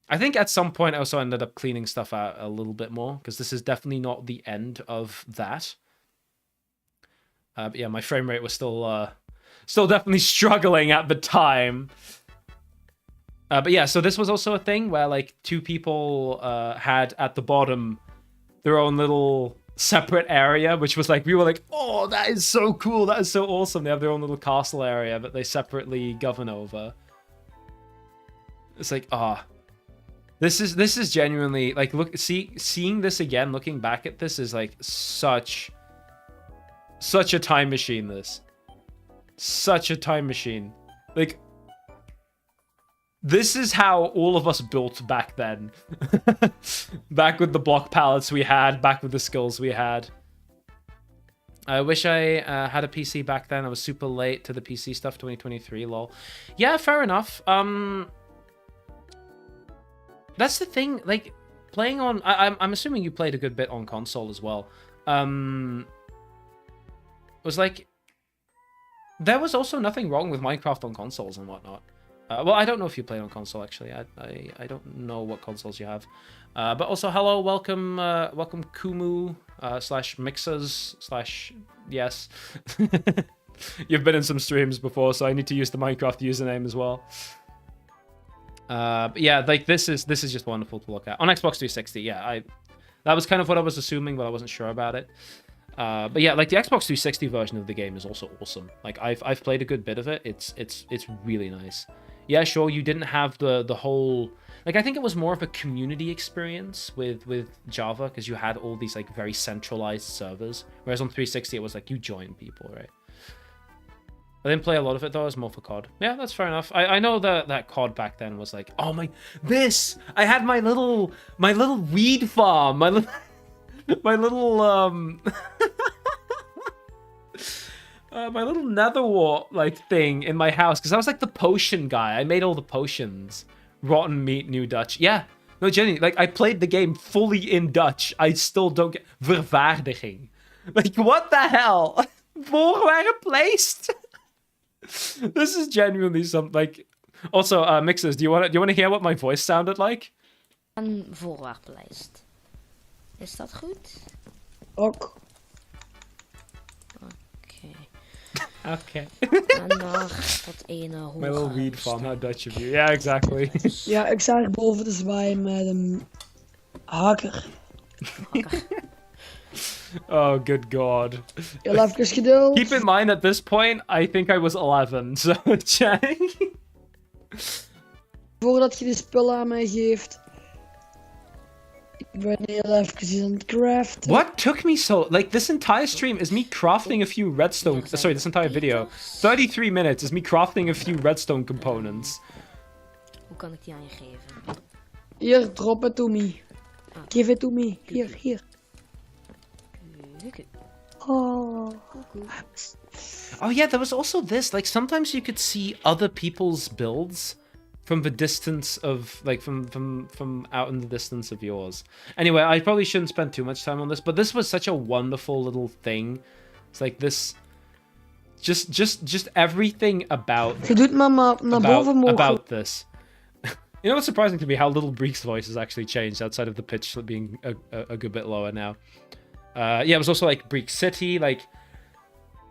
I think at some point I also ended up cleaning stuff out a little bit more, because this is definitely not the end of that. But yeah, my frame rate was still definitely struggling at the time. But yeah, so this was also a thing where like two people had at the bottom their own little separate area, which was like, we were like, oh, that is so cool, that is so awesome. They have their own little castle area that they separately govern over. It's like, this is genuinely like, seeing this again, looking back at this is like such a time machine. Such a time machine. Like, this is how all of us built back then. Back with the block pallets we had, back with the skills we had. I wish I had a PC back then. I was super late to the PC stuff, 2023, lol. Yeah, fair enough. That's the thing, like, playing on... I'm assuming you played a good bit on console as well. It was like... There was also nothing wrong with Minecraft on consoles and whatnot. Well, I don't know if you play on console, actually. I don't know what consoles you have. But also, hello, welcome Kumu, / mixers, / yes. You've been in some streams before, so I need to use the Minecraft username as well. But yeah, like, this is just wonderful to look at. On Xbox 360, yeah, that was kind of what I was assuming, but I wasn't sure about it. But yeah, like the Xbox 360 version of the game is also awesome. Like, I've played a good bit of it. It's really nice. Yeah, sure, you didn't have the whole... Like, I think it was more of a community experience with Java, because you had all these, like, very centralized servers. Whereas on 360, it was like, you join people, right? I didn't play a lot of it, though. It was more for COD. Yeah, that's fair enough. I know that COD back then was like, oh my... This! I had my little weed farm! My little... my little netherwart, like, thing in my house, because I was, like, the potion guy. I made all the potions. Rotten meat, new Dutch. Yeah. No, genuinely, like, I played the game fully in Dutch. I still don't get... Vervaardiging. Like, what the hell? Voorwaarden placed? This is genuinely something, like... Also, Mixers, do you want to hear what my voice sounded like? Een voorwaardenlijst. Is dat goed? Ook. Okay. En nog dat ene hoger. My little weed farm, how Dutch of you. Yeah, exactly. Ja, ik sta hier boven te zwaaien met een haker. Oh, good god. Heel even geduld. Keep in mind, at this point, I think I was 11, so check. Voordat je die spullen aan mij geeft. Ik ben heel even aan het craften. What took me so... Like, this entire stream is me crafting a few redstone... Sorry, this entire video. 33 minutes is me crafting a few redstone components. Hoe kan ik die aan je geven? Hier, drop it to me. Give it to me. Hier. Oh. Oh yeah, there was also this. Like, sometimes you could see other people's builds from the distance of, like, from out in the distance of yours. Anyway, I probably shouldn't spend too much time on this, but this was such a wonderful little thing. It's like this, just everything about. Je doet maar naar boven mogen. About this. You know what's surprising to me? How little Breek's voice has actually changed outside of the pitch being a good bit lower now. Yeah, it was also like Breek City, like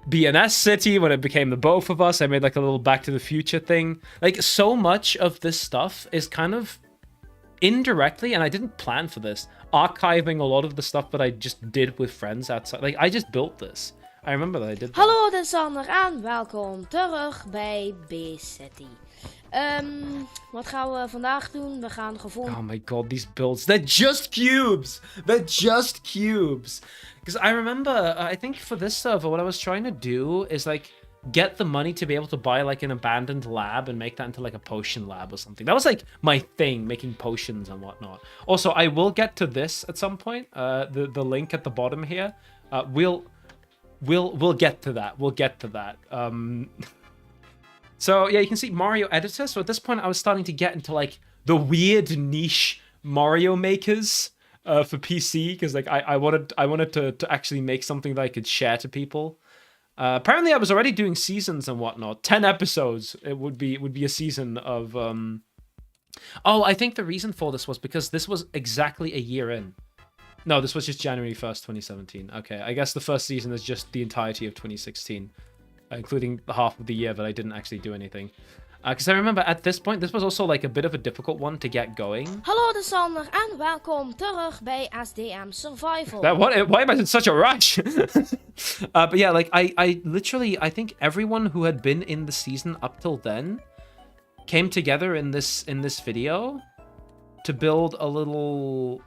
BNS City when it became the both of us. I made like a little Back to the Future thing. Like, so much of this stuff is kind of indirectly, and I didn't plan for this, archiving a lot of the stuff that I just did with friends outside. Like, I just built this. I remember that I did that. Hallo, dit is Sander en welkom terug bij B-City. Wat gaan we vandaag doen? We gaan gevonden... Oh my god, these builds. They're just cubes! They're just cubes! Because I remember, I think for this server, what I was trying to do is, like, get the money to be able to buy, like, an abandoned lab and make that into, like, a potion lab or something. That was, like, my thing, making potions and whatnot. Also, I will get to this at some point. The link at the bottom here. We'll get to that. We'll get to that. So, yeah, you can see Mario Editor. So at this point, I was starting to get into, like, the weird niche Mario makers for PC. Because, like, I wanted to actually make something that I could share to people. Apparently, I was already doing seasons and whatnot. 10 episodes, it would be a season of... Oh, I think the reason for this was because this was exactly a year in. No, this was just January 1st, 2017. Okay, I guess the first season is just the entirety of 2016. Including the half of the year that I didn't actually do anything. Because I remember at this point, this was also like a bit of a difficult one to get going. Hallo, dit is Sander en welkom terug bij SDM Survival. Why am I in such a rush? But yeah, like I literally, I think everyone who had been in the season up till then came together in this video to build a little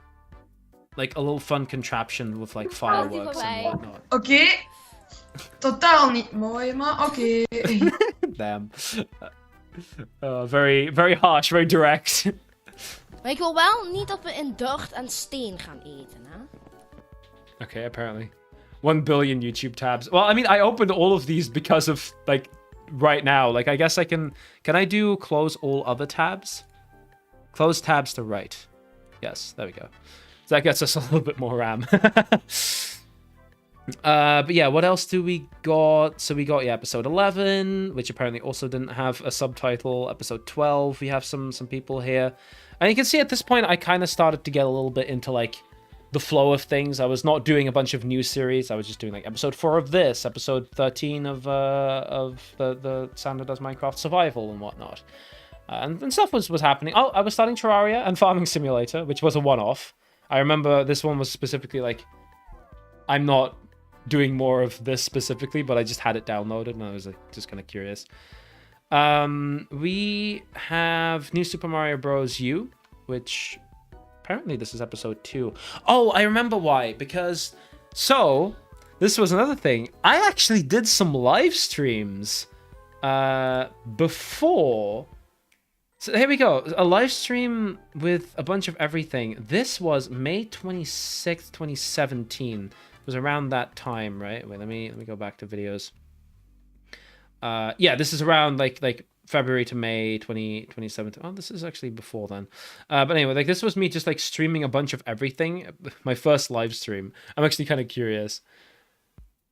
fun contraption with like fireworks and whatnot. Oké. Totaal niet mooi, maar oké. Damn. Very, very harsh, very direct. Maar ik wil wel niet dat we in dirt en steen gaan eten, hè? Okay, apparently. 1 billion YouTube tabs. Well, I mean, I opened all of these because of, like, right now. Like, I guess I can I do close all other tabs? Close tabs to right. Yes, there we go. So that gets us a little bit more RAM. But yeah, what else do we got? So we got, yeah, episode 11, which apparently also didn't have a subtitle. Episode 12, we have some people here. And you can see at this point, I kind of started to get a little bit into, like, the flow of things. I was not doing a bunch of new series. I was just doing, like, episode 4 of this, episode 13 of the Sandal Does Minecraft Survival and whatnot. And stuff was happening. Oh, I was starting Terraria and Farming Simulator, which was a one-off. I remember this one was specifically, like, I'm not doing more of this specifically, but I just had it downloaded and I was like just kind of curious. We have New Super Mario Bros. U, which apparently this is episode 2. Oh, I remember why. Because, so, this was another thing. I actually did some live streams before. So here we go. A live stream with a bunch of everything. This was May 26th, 2017. It was around that time, right? Wait, let me go back to videos. Yeah, this is around like February to May 2017. Oh, this is actually before then. But anyway, like this was me just like streaming a bunch of everything. My first live stream. I'm actually kind of curious.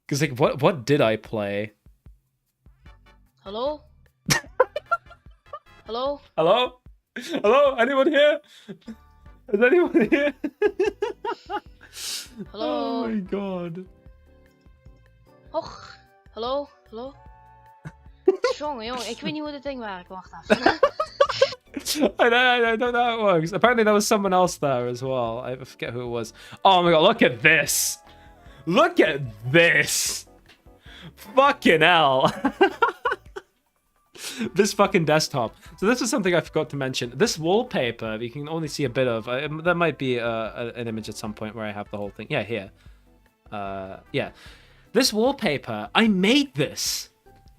Cause like what did I play? Hello? Hello? Hello? Hello? Anyone here? Is anyone here? Hallo? Oh my god. Och, hallo? Hallo? Jongen, ik weet niet hoe dit ding werkt. Wacht even. I don't know how it works. Apparently there was someone else there as well. I forget who it was. Oh my god, look at this. Look at this. Fucking hell. This fucking desktop. So this is something I forgot to mention. This wallpaper, you can only see a bit of. There might be an image at some point where I have the whole thing. Yeah, here. Yeah. This wallpaper, I made this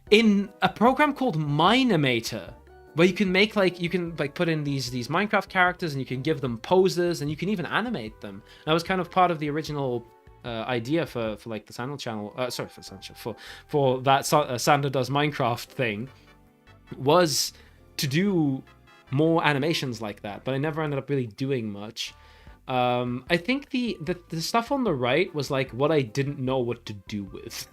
in a program called Minimator, where you can make put in these Minecraft characters and you can give them poses and you can even animate them. That was kind of part of the original idea for like the Sandal channel. Sorry, for Sandal, for that Sandal Does Minecraft thing, was to do more animations like that, but I never ended up really doing much. I think the stuff on the right was like what I didn't know what to do with.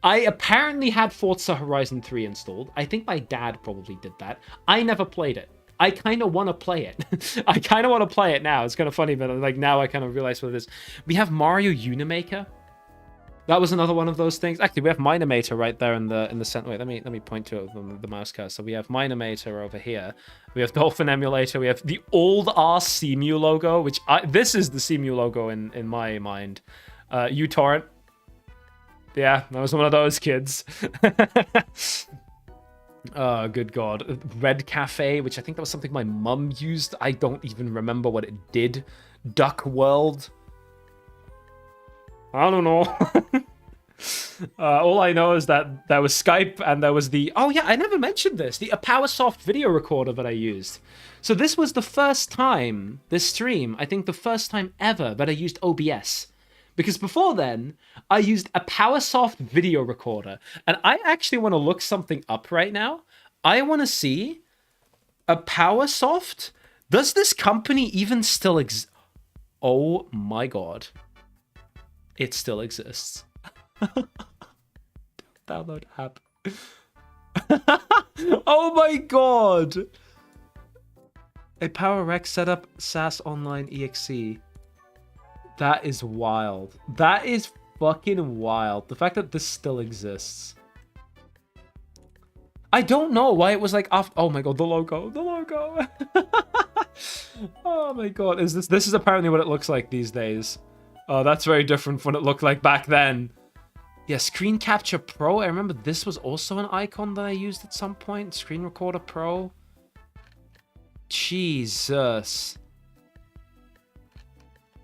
I apparently had Forza Horizon 3 installed. I think my dad probably did that. I never played it. I kind of want to play it. I kind of want to play it now. It's kind of funny, but like now I kind of realize what it is. We have Mario Unimaker. That was another one of those things. Actually, we have Minimator right there in the center. Wait, let me point to it with the mouse cursor. So we have Minimator over here. We have Dolphin Emulator. We have the old ass CMU logo, which this is the CMU logo in my mind. uTorrent. Yeah, I was one of those kids. Oh, good God. Red Cafe, which I think that was something my mum used. I don't even remember what it did. Duck World. I don't know. All I know is that there was Skype and there was the... Oh yeah, I never mentioned this. The PowerSoft video recorder that I used. So this was the first time, this stream, I think the first time ever that I used OBS. Because before then, I used a PowerSoft video recorder. And I actually want to look something up right now. I want to see a PowerSoft. Does this company even still exist? Oh my God. It still exists. Download app. Oh my God. A PowerRec setup SAS Online EXE. That is wild. That is fucking wild. The fact that this still exists. I don't know why it was like after. Oh my God, the logo. The logo. Oh my God. This is apparently what it looks like these days. Oh, that's very different from what it looked like back then. Yeah, Screen Capture Pro. I remember this was also an icon that I used at some point. Screen Recorder Pro. Jesus.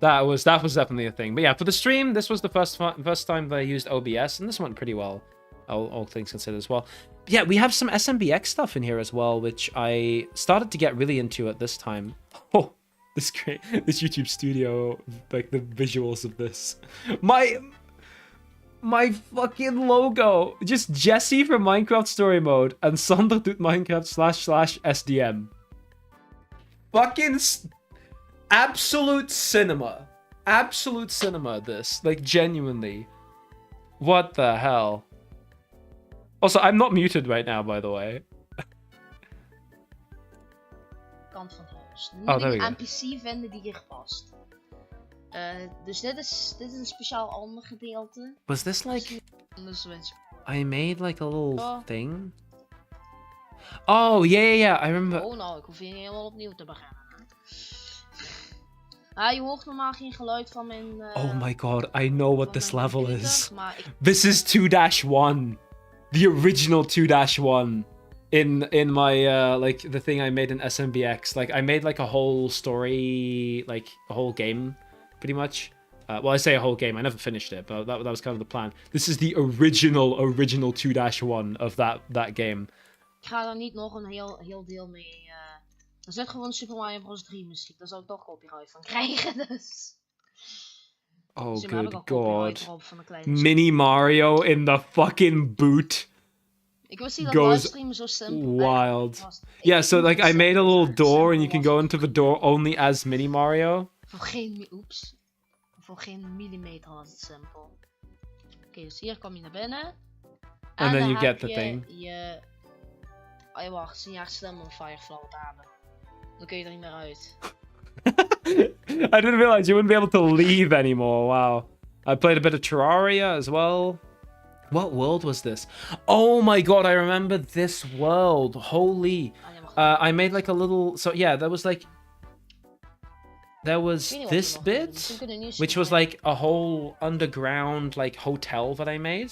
That was definitely a thing. But yeah, for the stream, this was the first time that I used OBS, and this went pretty well, all things considered as well. But yeah, we have some SMBX stuff in here as well, which I started to get really into at this time. Oh, this YouTube studio, like the visuals of this. My fucking logo. Just Jesse from Minecraft Story Mode and Sandal doet Minecraft //SDM. Fucking absolute cinema. Absolute cinema, this. Like, genuinely. What the hell? Also, I'm not muted right now, by the way. Kant van het huis. Dan Oh, moet there ik we een go. NPC vinden die hier past. Dus dit is een speciaal ander gedeelte. Was this like... Van de Switch. I made like a little Oh. thing? Oh, yeah. I remember... Oh nou, ik hoef hier helemaal opnieuw te beginnen. Je hoort normaal geen geluid van mijn... Oh my God, I know what van this mijn level computer, is. maar ik... This is 2-1. The original 2-1. In my, like, the thing I made in SMBX. Like, I made, like, a whole story, like, a whole game, pretty much. Well, I say a whole game. I never finished it, but that was kind of the plan. This is the original 2-1 of that game. Ik ga daar niet nog een heel deel mee... Er zit gewoon Super Mario Bros 3 muziek. Daar zou ik toch copyright van krijgen, dus... Oh, Dus heb ik good al copyright God. erop van een kleine muziek. Mini Mario in the fucking boot. Ik wist niet dat goes livestreamen zo simpel wild. was. Yeah, so, like, I made a little simpel door, and you can was go het. into the door only as Mini Mario. Voor geen millimeter was het simpel. Oké, dus hier kom je naar binnen. And then dan you heb get the je thing. Oh ja, wacht, een jaar slim om Firefly te hebben. Dan kun je er niet meer uit. I didn't realize you wouldn't be able to leave anymore. Wow. I played a bit of Terraria as well. What world was this? Oh my God, I remember this world. Holy. Ah, ja, wacht. I made like a little... So yeah, there was like... there was weet niet wat this we nog kunnen doen. bit, Misschien kunnen we nu which was snel- like a whole underground like hotel that I made.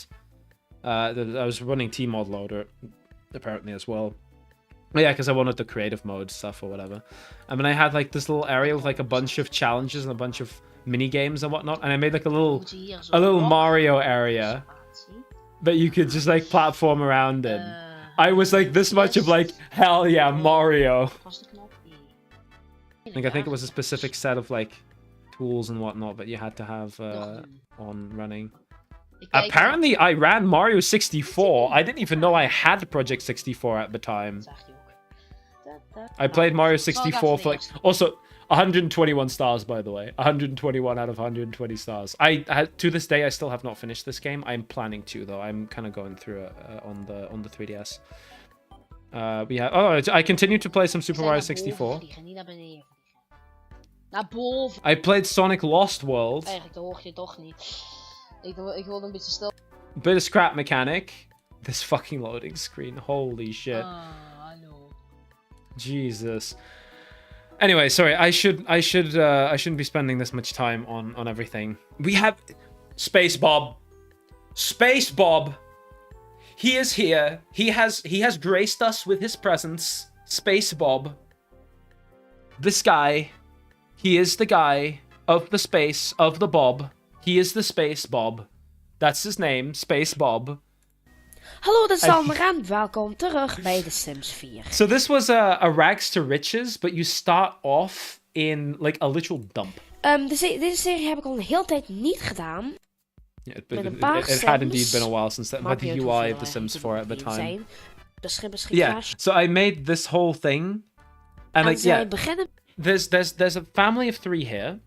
I was running Tmod loader apparently as well. But yeah, because I wanted the creative mode stuff or whatever. And then I had like this little area with like a bunch of challenges and a bunch of mini games and whatnot. And I made like a little Moet je hier zo little op- Mario area Spatie. that you could just like platform around in. Eh, I was like this much of like hell yeah Mario. vaste knop. I think it was a specific set of like tools and whatnot, but you had to have Nog nu. on running. Ik kijk- Apparently, I ran Mario 64. I didn't even know I had Project 64 at the time. Zag je ook. Da, da, I played da. Mario Zal ik 64 even for like eerst- also 121 stars, by the way. 121 out of 120 stars. To this day I still have not finished this game. I'm planning to though. I'm kind of going through it on the 3DS. We have I continue to play some Super Zij Mario naar boven 64. vliegen, niet naar beneden vliegen. Naar boven. I played Sonic Lost World. Eigenlijk, dat hoor je toch niet. Ik wilde een beetje stil. Bit of scrap mechanic. This fucking loading screen. Holy shit. Hallo. Jesus. Anyway, sorry. I shouldn't be spending this much time on everything. We have Space Bob. Space Bob. He is here. He has graced us with his presence. Space Bob. This guy. He is the guy of the space of the Bob. He is the Space Bob. That's his name, Space Bob. Hallo, dit is Sander en welkom terug bij The Sims 4. So this was a rags to riches, but you start off in like a literal dump. Deze serie heb ik al een hele tijd niet gedaan. Yeah, Met een paar it had Sims, indeed been a while since that. But maakt the niet uit UI hoeveel of The er Sims er 4 at the in time. zijn. De schip is Yeah, gecrashed. so I made this whole thing, and En like zij yeah, beginnen... there's a family of 3 here,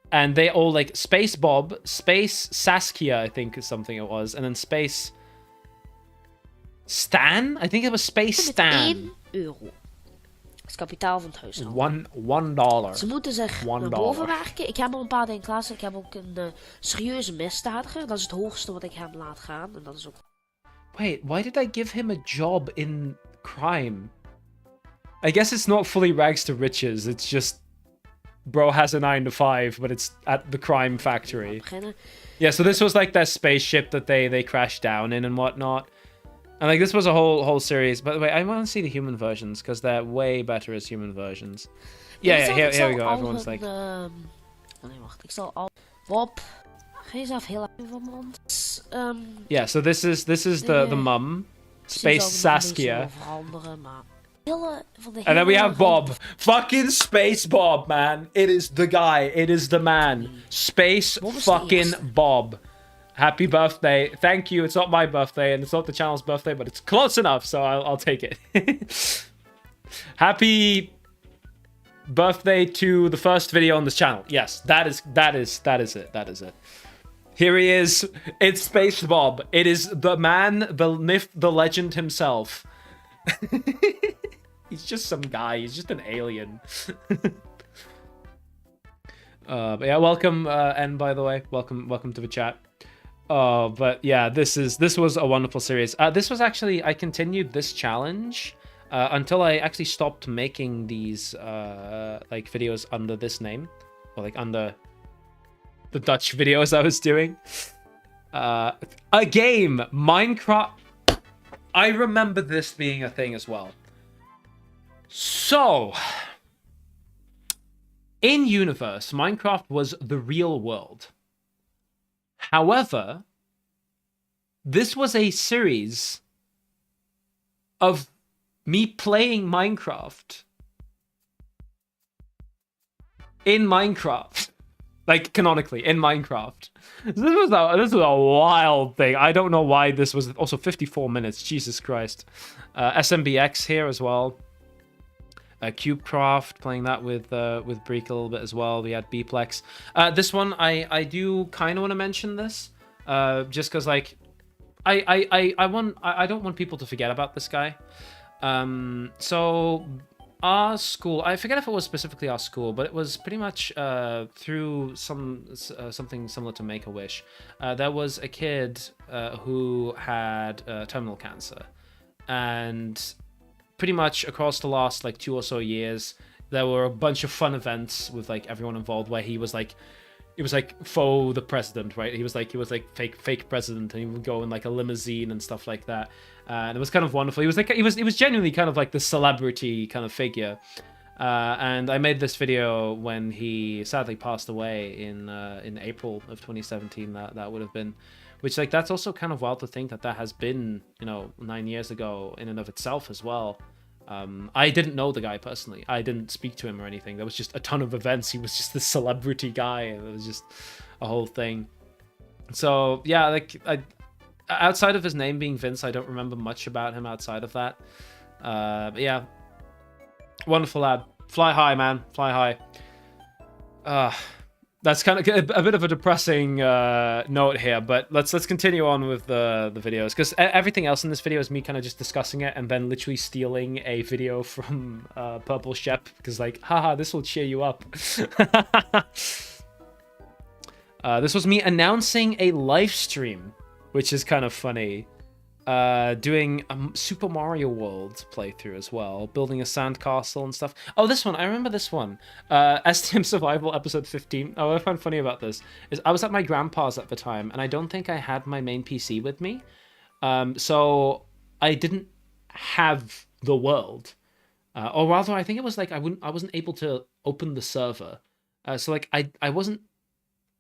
and they all like Space Bob, Space Saskia, I think is something it was, and then Space Stan. I think it was Space met Stan. €1. Dat is kapitaal van het huishouden. $1. Ze moeten zich $1. naar boven werken. Ik heb al een paar dingen klaar. Ik heb ook een serieuze misdadiger. Dat is het hoogste wat ik hem laat gaan. En dat is ook... Wait, why did I give him a job in crime? I guess it's not fully rags to riches. It's just bro has a 9 to 5, but it's at the crime factory. beginnen. Yeah, so this was like their spaceship that they crashed down in and whatnot. And like this was a whole series. By the way, I want to see the human versions because they're way better as human versions. Yeah, Ik here zal we go. al Everyone's hun, like, nee, wacht. Ik zal al... Bob. Ga je zelf heel even van mond. yeah. So this is the mum, Space Saskia. Veranderen, maar... Hele, van de And then we hele have Bob. Fucking Space Bob, man. It is the guy. It is the man. Space Bob is de fucking eerste. Bob. Happy birthday. Thank you. It's not my birthday and it's not the channel's birthday, but it's close enough, so I'll take it. Happy birthday to the first video on this channel. Yes, that is it. That is it. Here he is. It's Space Bob. It is the man, the myth, the legend himself. He's just some guy. He's just an alien. But yeah, welcome, and by the way, welcome to the chat. But yeah, this was a wonderful series. This was actually, I continued this challenge until I actually stopped making these like videos under this name, or like under the Dutch videos I was doing. A game, Minecraft. I remember this being a thing as well. So, in universe, Minecraft was the real world. However, this was a series of me playing Minecraft in Minecraft. Like, canonically, in Minecraft. This was a wild thing. I don't know why this was also 54 minutes. Jesus Christ. SMBX here as well. CubeCraft, playing that with Breek a little bit as well. We had Bplex. This one, I do kind of want to mention this. Just because, like, I don't want people to forget about this guy. So our school, I forget if it was specifically our school, but it was pretty much through something similar to Make-A-Wish. There was a kid who had terminal cancer, and pretty much across the last like 2 or so years, there were a bunch of fun events with like everyone involved where he was like faux the president, right? He was like fake president, and he would go in like a limousine and stuff like that. And it was kind of wonderful. He was genuinely kind of like the celebrity kind of figure. And I made this video when he sadly passed away in April of 2017. That would have been, which like that's also kind of wild to think that has been 9 years ago in and of itself as well. I didn't know the guy personally. I didn't speak to him or anything. There was just a ton of events. He was just this celebrity guy, and it was just a whole thing. So yeah, like outside of his name being Vince, I don't remember much about him outside of that. But yeah, wonderful lad. Fly high, man. Fly high. That's kind of a bit of a depressing note here, but let's continue on with the videos, because everything else in this video is me kind of just discussing it and then literally stealing a video from Purple Shep, because like, haha, this will cheer you up. This was me announcing a live stream, which is kind of funny. Doing a Super Mario World playthrough as well, building a sandcastle and stuff. Oh, this one, I remember this one. STM Survival episode 15. Oh, what I find funny about this is I was at my grandpa's at the time, and I don't think I had my main PC with me. So I didn't have the world. Or rather, I think it was like I wasn't able to open the server. So like I wasn't,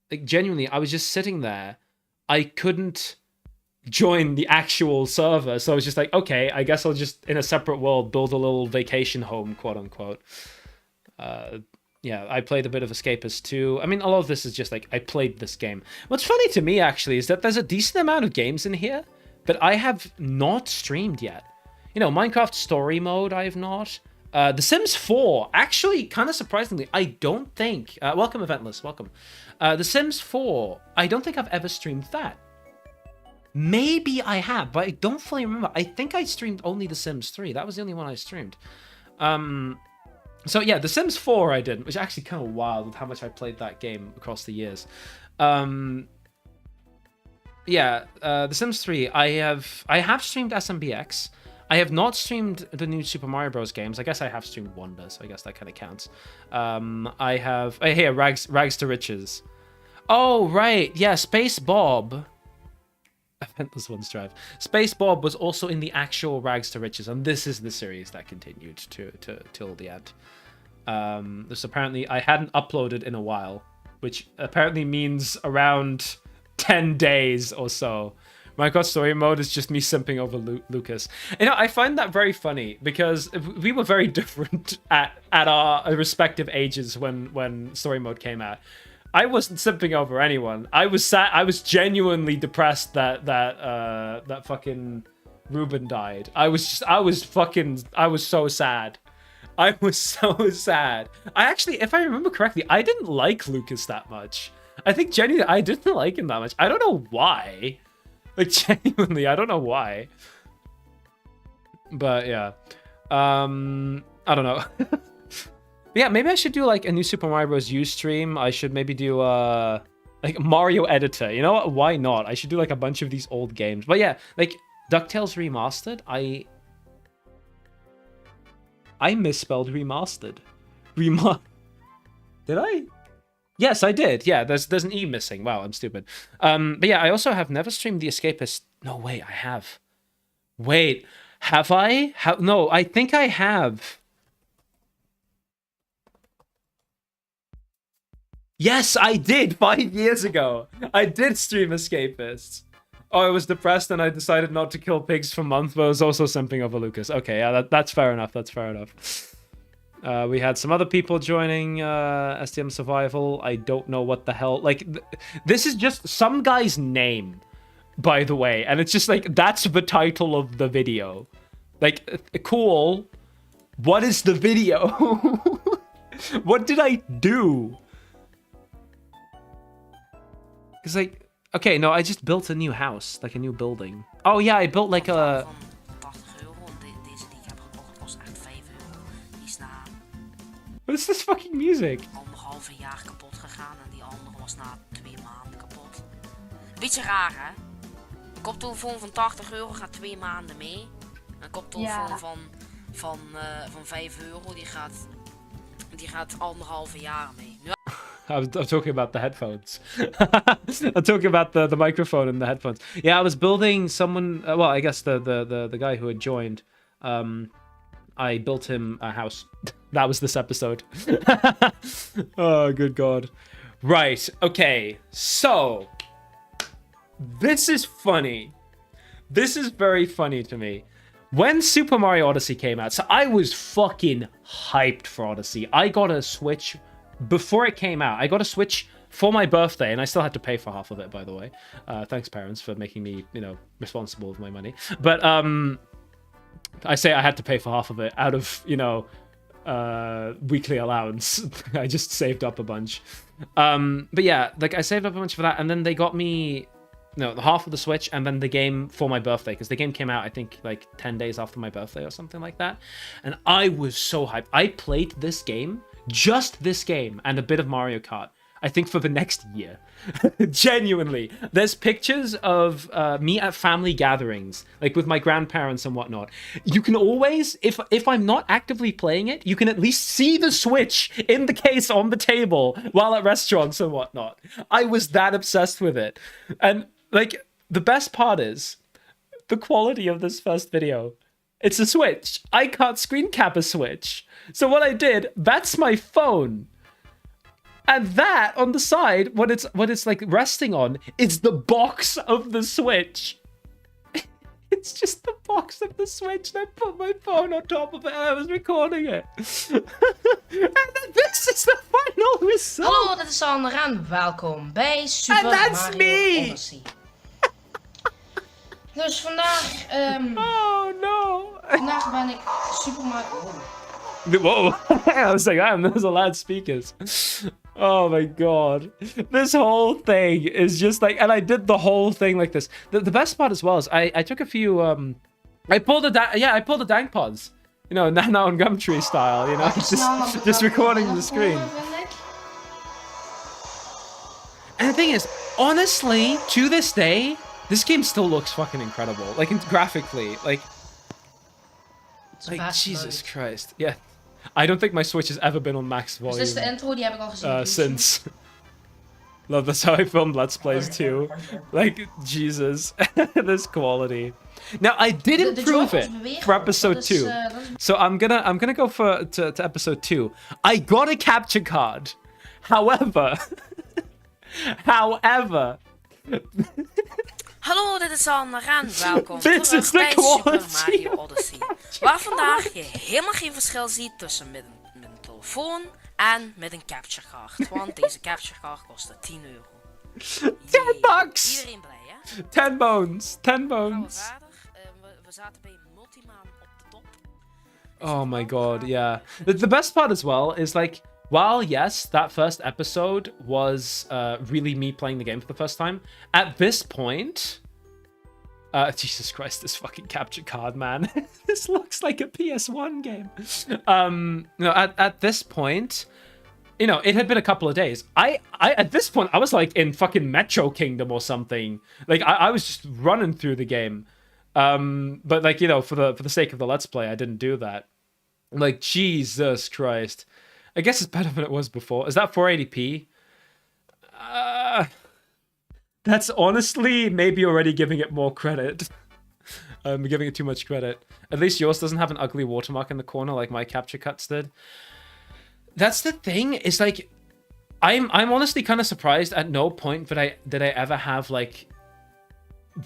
like, genuinely, I was just sitting there. I couldn't join the actual server, so I was just like, okay, I guess I'll just in a separate world build a little vacation home, quote unquote. Yeah, I played a bit of Escapist too. I mean, a lot of this is just like I played this game. What's funny to me actually is that there's a decent amount of games in here that I have not streamed yet. Minecraft Story Mode I have not. The Sims 4, actually, kind of surprisingly, I don't think welcome Eventless, welcome. The Sims 4, I don't think I've ever streamed that. Maybe I have, but I don't fully remember. I think I streamed only The Sims 3. That was the only one I streamed. So yeah, The Sims 4 I did, which is actually kind of wild with how much I played that game across the years. Yeah, The Sims 3, I have streamed SMBX. I have not streamed the new Super Mario Bros. Games. I guess I have streamed Wonder, so I guess that kind of counts. I have... here, Rags to Riches. Oh, right. Yeah, Space Bob... Eventless One's Drive. Space Bob was also in the actual Rags to Riches, and this is the series that continued till the end. This apparently I hadn't uploaded in a while, which apparently means around 10 days or so. Minecraft Story Mode is just me simping over Lucas. I find that very funny because we were very different at our respective ages when Story Mode came out. I wasn't simping over anyone. I was genuinely depressed that fucking Ruben died. I was so sad. I was so sad. I actually, if I remember correctly, I didn't like Lucas that much. I think genuinely I didn't like him that much. I don't know why. Like, genuinely, I don't know why. But yeah. I don't know. Yeah, maybe I should do like a new Super Mario Bros. U stream. I should maybe do like Mario Editor. You know what? Why not? I should do like a bunch of these old games. But yeah, like DuckTales Remastered. I misspelled remastered. Did I? Yes, I did. Yeah, there's an E missing. Wow, I'm stupid. But yeah, I also have never streamed The Escapist. No, wait, I have. Wait, have I? No, I think I have. Yes, I did 5 years ago. I did stream Escapists. Oh, I was depressed and I decided not to kill pigs for a month, but I was also simping over Lucas. Okay, yeah, that's fair enough. That's fair enough. We had some other people joining STM Survival. I don't know what the hell. Like, this is just some guy's name, by the way. And it's just like, that's the title of the video. Like, cool. What is the video? What did I do? Because, like, okay, no, I just built a new house, like a new building. Oh, yeah, I built like a... What is this fucking music? Anderhalve jaar kapot gegaan en die andere was na 2 maanden kapot. Beetje raar, hè? Een koptelefoon van €80 gaat 2 maanden mee. Een koptelefoon van €5 die gaat Die gaat 1,5 jaar mee. Nu I'm talking about the headphones. I'm talking about the microphone and the headphones. Yeah, I was building someone. Well, I guess the guy who had joined. I built him a house. That was this episode. Oh, good God. Right. Okay. So this is funny. This is very funny to me. When Super Mario Odyssey came out, so I was fucking hyped for Odyssey. I got a Switch before it came out. I got a Switch for my birthday, and I still had to pay for half of it, by the way. Thanks, parents, for making me, responsible with my money. But I say I had to pay for half of it out of, weekly allowance. I just saved up a bunch. But yeah, like I saved up a bunch for that, and then they got me the half of the Switch and then the game for my birthday, because the game came out I think like 10 days after my birthday or something like that, and I was so hyped. I played this game, just this game, and a bit of Mario Kart, I think, for the next year. Genuinely, there's pictures of me at family gatherings, like with my grandparents and whatnot. You can always, if I'm not actively playing it, you can at least see the Switch in the case on the table while at restaurants and whatnot. I was that obsessed with it. And like, the best part is the quality of this first video. It's a Switch. I can't screen cap a Switch. So what I did, that's my phone. And that on the side, what it's like resting on, is the box of the Switch. It's just the box of the Switch, and I put my phone on top of it, and I was recording it. And then this is the final result. Hallo, dit is Sandal en welkom bij Super Mario Odyssey. Dus vandaag, oh no. vandaag ben ik Super Mario... Whoa. I was like, damn, those are loud speakers. Oh my God. This whole thing is just like, and I did the whole thing like this. The best part as well is I took a few, I pulled the dank pods. Now on Gumtree style, just recording the screen. And the thing is, honestly, to this day, this game still looks fucking incredible. Like, graphically, like Jesus Christ. Yeah. I don't think my Switch has ever been on max volume. Dus dit is de intro, die heb ik al gezien. Since. Love, that's how I filmed Let's Plays too. Like, Jesus. This quality. Now, I did improve it for episode 2. So I'm gonna go to episode 2. I got a capture card. However... Hallo, dit is Sandal en welkom This terug is the bij Super quality. Mario Odyssey. Waar vandaag je helemaal geen verschil ziet tussen met een telefoon en met een capture card. Want deze capture card kostte €10. 10 bucks! Iedereen blij, hè? 10 bones. 10 Gaan we bones. verder. We zaten bij Multiman op de top. Oh my God, yeah. The best part as well is like, while yes, that first episode was really me playing the game for the first time, at this point, Jesus Christ, this fucking capture card, man. This looks like a PS1 game. At this point, it had been a couple of days. I at this point, I was like in fucking Metro Kingdom or something. Like, I was just running through the game. But like, for the sake of the Let's Play, I didn't do that. Like, Jesus Christ. I guess it's better than it was before. Is that 480p? That's honestly maybe already giving it more credit. I'm giving it too much credit. At least yours doesn't have an ugly watermark in the corner like my capture cuts did. That's the thing. Is like, I'm honestly kind of surprised at no point did I ever have like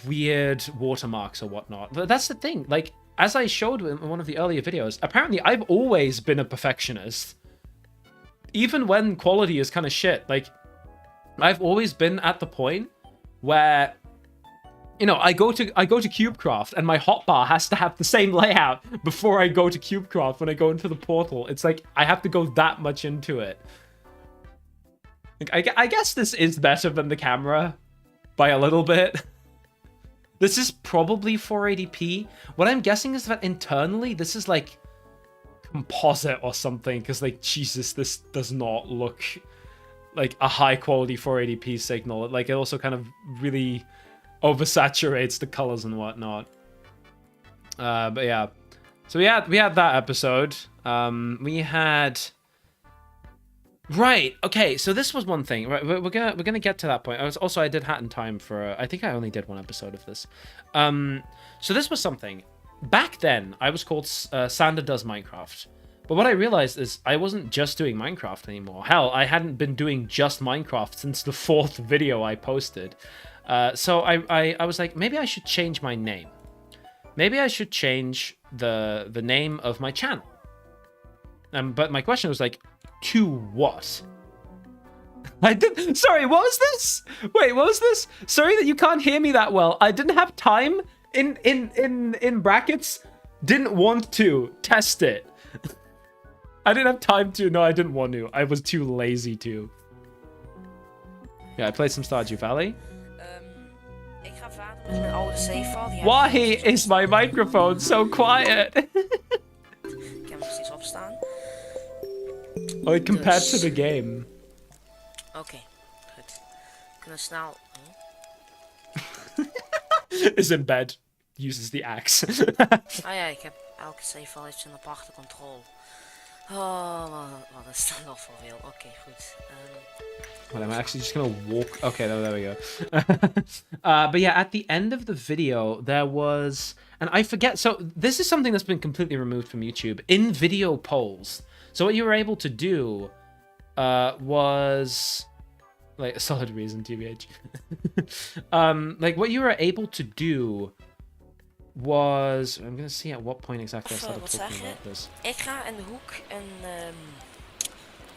weird watermarks or whatnot. But that's the thing. Like, as I showed in one of the earlier videos, apparently I've always been a perfectionist. Even when quality is kind of shit, like, I've always been at the point where, I go to CubeCraft and my hotbar has to have the same layout before I go to CubeCraft when I go into the portal. It's like, I have to go that much into it. Like, I guess this is better than the camera by a little bit. This is probably 480p. What I'm guessing is that internally, this is like composite or something, because like, Jesus, this does not look like a high quality 480p signal. Like, it also kind of really oversaturates the colors and whatnot. But yeah, so we had that episode. We had Right. Okay. So this was one thing. Right. We're gonna get to that point. I did Hat in Time for. I think I only did one episode of this. So this was something. Back then, I was called Sandal Does Minecraft. But what I realized is I wasn't just doing Minecraft anymore. Hell, I hadn't been doing just Minecraft since the 4th video I posted. So I was like, maybe I should change my name. Maybe I should change the name of my channel. But my question was like, to what? I did. Sorry, what was this? Wait, what was this? Sorry that you can't hear me that well. I didn't have time. In brackets, didn't want to test it. I didn't have time to. No, I didn't want to. I was too lazy to. Yeah, I played some Stardew Valley. Ik ga verder met mijn oude save-file. Why is my microphone so quiet? Ik heb hem precies opstaan. Oh, compared to the game. Oké, goed. We kunnen snel... Is in bed. Uses the axe. Ah ja, ik heb elke save-file heeft een aparte control. Oh, wat is dat nog voor veel? Oké, goed. Well, I'm actually just gonna walk. Okay, there we go. But yeah, at the end of the video, there was, and I forget. So this is something that's been completely removed from YouTube. In video polls. So what you were able to do was like a solid reason, TBH. Like what you were able to do was, I'm gonna see at what point exactly I started talking about this. Ik ga in de hoek een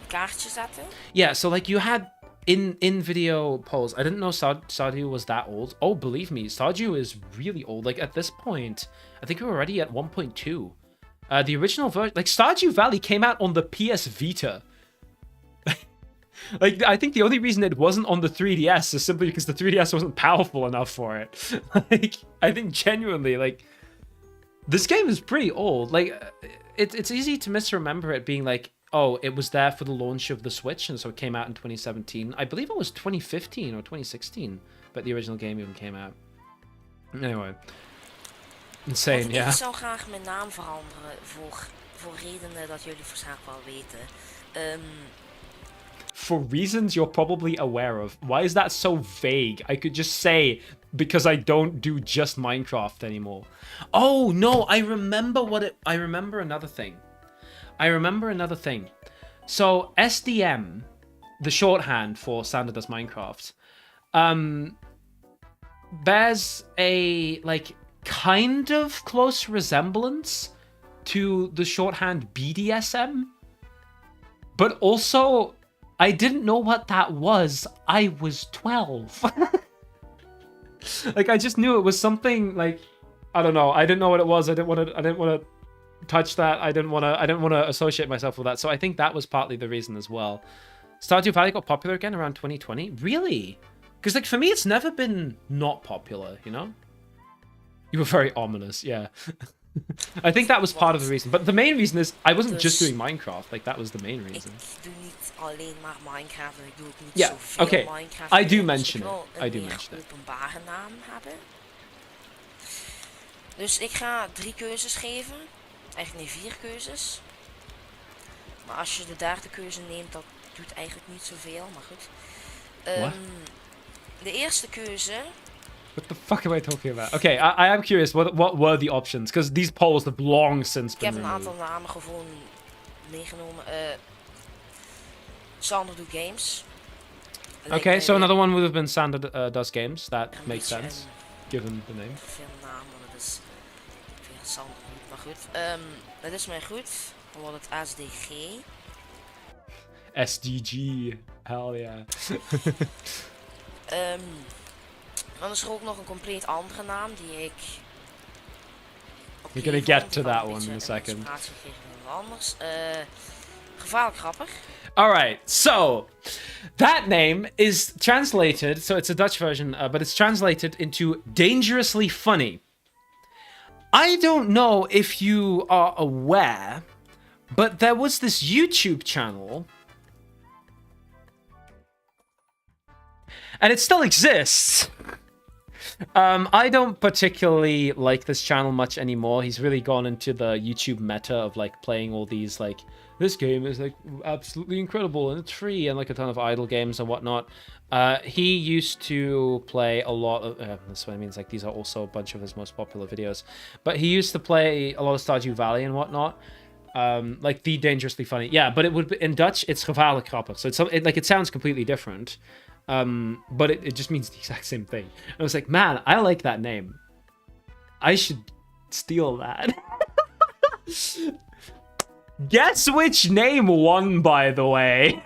kaartje zetten. Yeah, so like you had in video polls. I didn't know Stardew was that old. Oh, believe me, Stardew is really old. Like at this point, I think we're already at 1.2. The original version, like Stardew Valley, came out on the PS Vita. Like, I think the only reason it wasn't on the 3DS is simply because the 3DS wasn't powerful enough for it. Like, I think genuinely, like, this game is pretty old. Like, it's easy to misremember it being like, oh, it was there for the launch of the Switch, and so it came out in 2017. I believe it was 2015 or 2016, but the original game even came out. Anyway. Insane, Want yeah. Ik zou graag mijn naam veranderen voor redenen dat jullie waarschijnlijk wel weten. For reasons you're probably aware of. Why is that so vague? I could just say, because I don't do just Minecraft anymore. Oh, no, I remember another thing. So, SDM, the shorthand for Sandal Does Minecraft, bears a, like, kind of close resemblance to the shorthand BDSM. But also, I didn't know what that was. I was 12. Like, I just knew it was something like, I don't know. I didn't know what it was. I didn't want to touch that. I didn't want to associate myself with that. So I think that was partly the reason as well. Stardew Valley got popular again around 2020. Really? Because like for me, it's never been not popular. You know? You were very ominous. Yeah. I think that was part of the reason. But the main reason is I wasn't just doing Minecraft. Like that was the main reason. Ik doe niet alleen maar Minecraft en ik doe ook niet Yeah, zoveel okay. Minecraft. I do Dus mention ik wil it. een I do meer mention it. openbare naam hebben. Dus ik ga 3 keuzes geven. Eigenlijk nee, 4 keuzes. Maar als je de derde keuze neemt, dat doet eigenlijk niet zoveel, maar goed. De eerste keuze. What the fuck am I talking about? Okay, I am curious. What were the options? Because these polls have long since Ik been heb een removed. aantal namen gewoon meegenomen. Sandal Do Games. Okay, so another one would have been Sandal Does Games. That Een makes beetje sense, given the name. Veel naam, want het is veel Sandal Do, maar goed. Dat is mij goed. Dan wordt het SDG. SDG, hell yeah. Dan is er ook nog een compleet andere naam die ik... We're gonna get to that one in a second. Inspiratie geven van anders. Gevaarlijk grappig. Alright, so that name is translated, so it's a Dutch version, but it's translated into dangerously funny. I don't know if you are aware, but there was this YouTube channel, and it still exists, I don't particularly like this channel much anymore. He's really gone into the YouTube meta of like playing all these like, this game is like absolutely incredible and it's free, and like a ton of idle games and whatnot. He used to play a lot of, that's what I mean, it's like these are also a bunch of his most popular videos, but he used to play a lot of Stardew Valley and whatnot. Like the dangerously funny, yeah, but it would be, in Dutch it's gevaarlijk grappig, so it sounds completely different. But it just means the exact same thing. And I was like, man, I like that name. I should steal that. Guess which name won, by the way.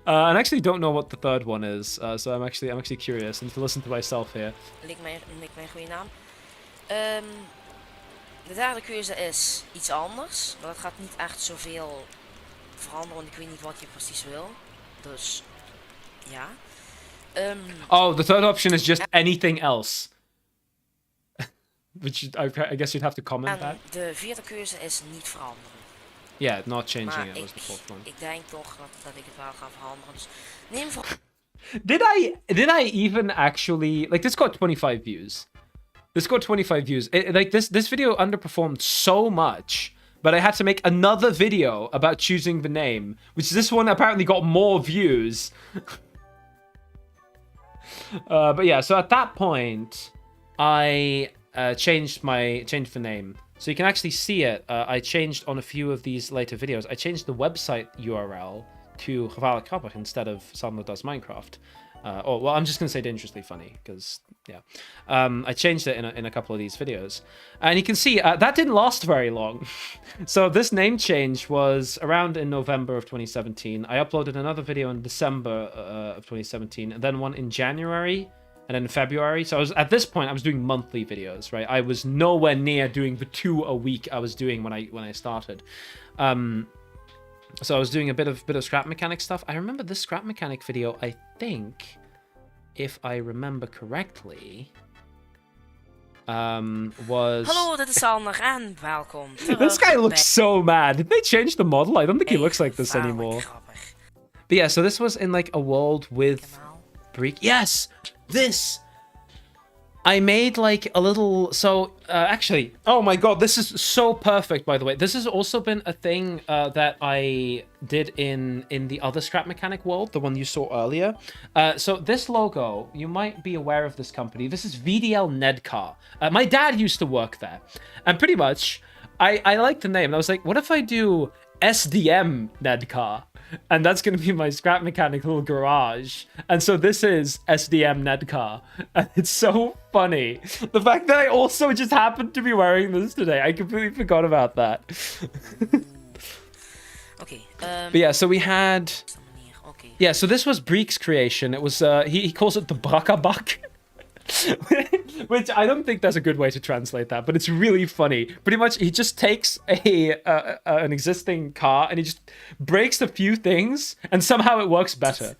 And I actually don't know what the third one is, so I'm actually curious and to listen to myself here. Lijkt mij een goede naam. De derde keuze is iets anders, maar dat gaat niet echt zoveel veranderen, want ik weet niet wat je precies wil. Dus ja. Oh, the third option is just anything else. Which I guess you'd have to comment that. De vierde keuze is niet veranderen. Yeah, not changing Maar it was the fourth one. Ik denk toch dat ik het wel ga veranderen. Dus neem voor. Did I even actually like this got 25 views. This got 25 views. Like this video underperformed so much, but I had to make another video about choosing the name, which this one apparently got more views. But yeah, so at that point, I changed the name. So you can actually see it. I changed on a few of these later videos. I changed the website URL to gevaarlijk grappig instead of Sandal Does Minecraft. Well, I'm just gonna say dangerously funny because yeah, I changed it in a couple of these videos, and you can see that didn't last very long. So this name change was around in November of 2017. I uploaded another video in December of 2017, and then one in January, and then February. So at this point I was doing monthly videos, right? I was nowhere near doing the 2 a week I was doing when I started. So I was doing a bit of scrap mechanic stuff. I remember this scrap mechanic video, I think, if I remember correctly, was... Hallo, dit is Sander en welkom terug. This guy looks so mad. Did they change the model? I don't think he looks like this anymore. But yeah, so this was in like a world with Greek. Yes! This! I made like a little, so actually, oh my god, this is so perfect, by the way. This has also been a thing that I did in the other scrap mechanic world, the one you saw earlier. So this logo, you might be aware of this company. This is VDL Nedcar. My dad used to work there. And pretty much, I like the name. And I was like, what if I do SDM Nedcar? And that's going to be my scrap mechanic little garage. And so this is SDM Nedcar. And it's so funny. The fact that I also just happened to be wearing this today. I completely forgot about that. Okay. But yeah, so we had... Yeah, so this was Breek's creation. It was, he calls it the Brakabak. Which I don't think that's a good way to translate that, but it's really funny. Pretty much, he just takes an existing car and he just breaks a few things, and somehow it works better.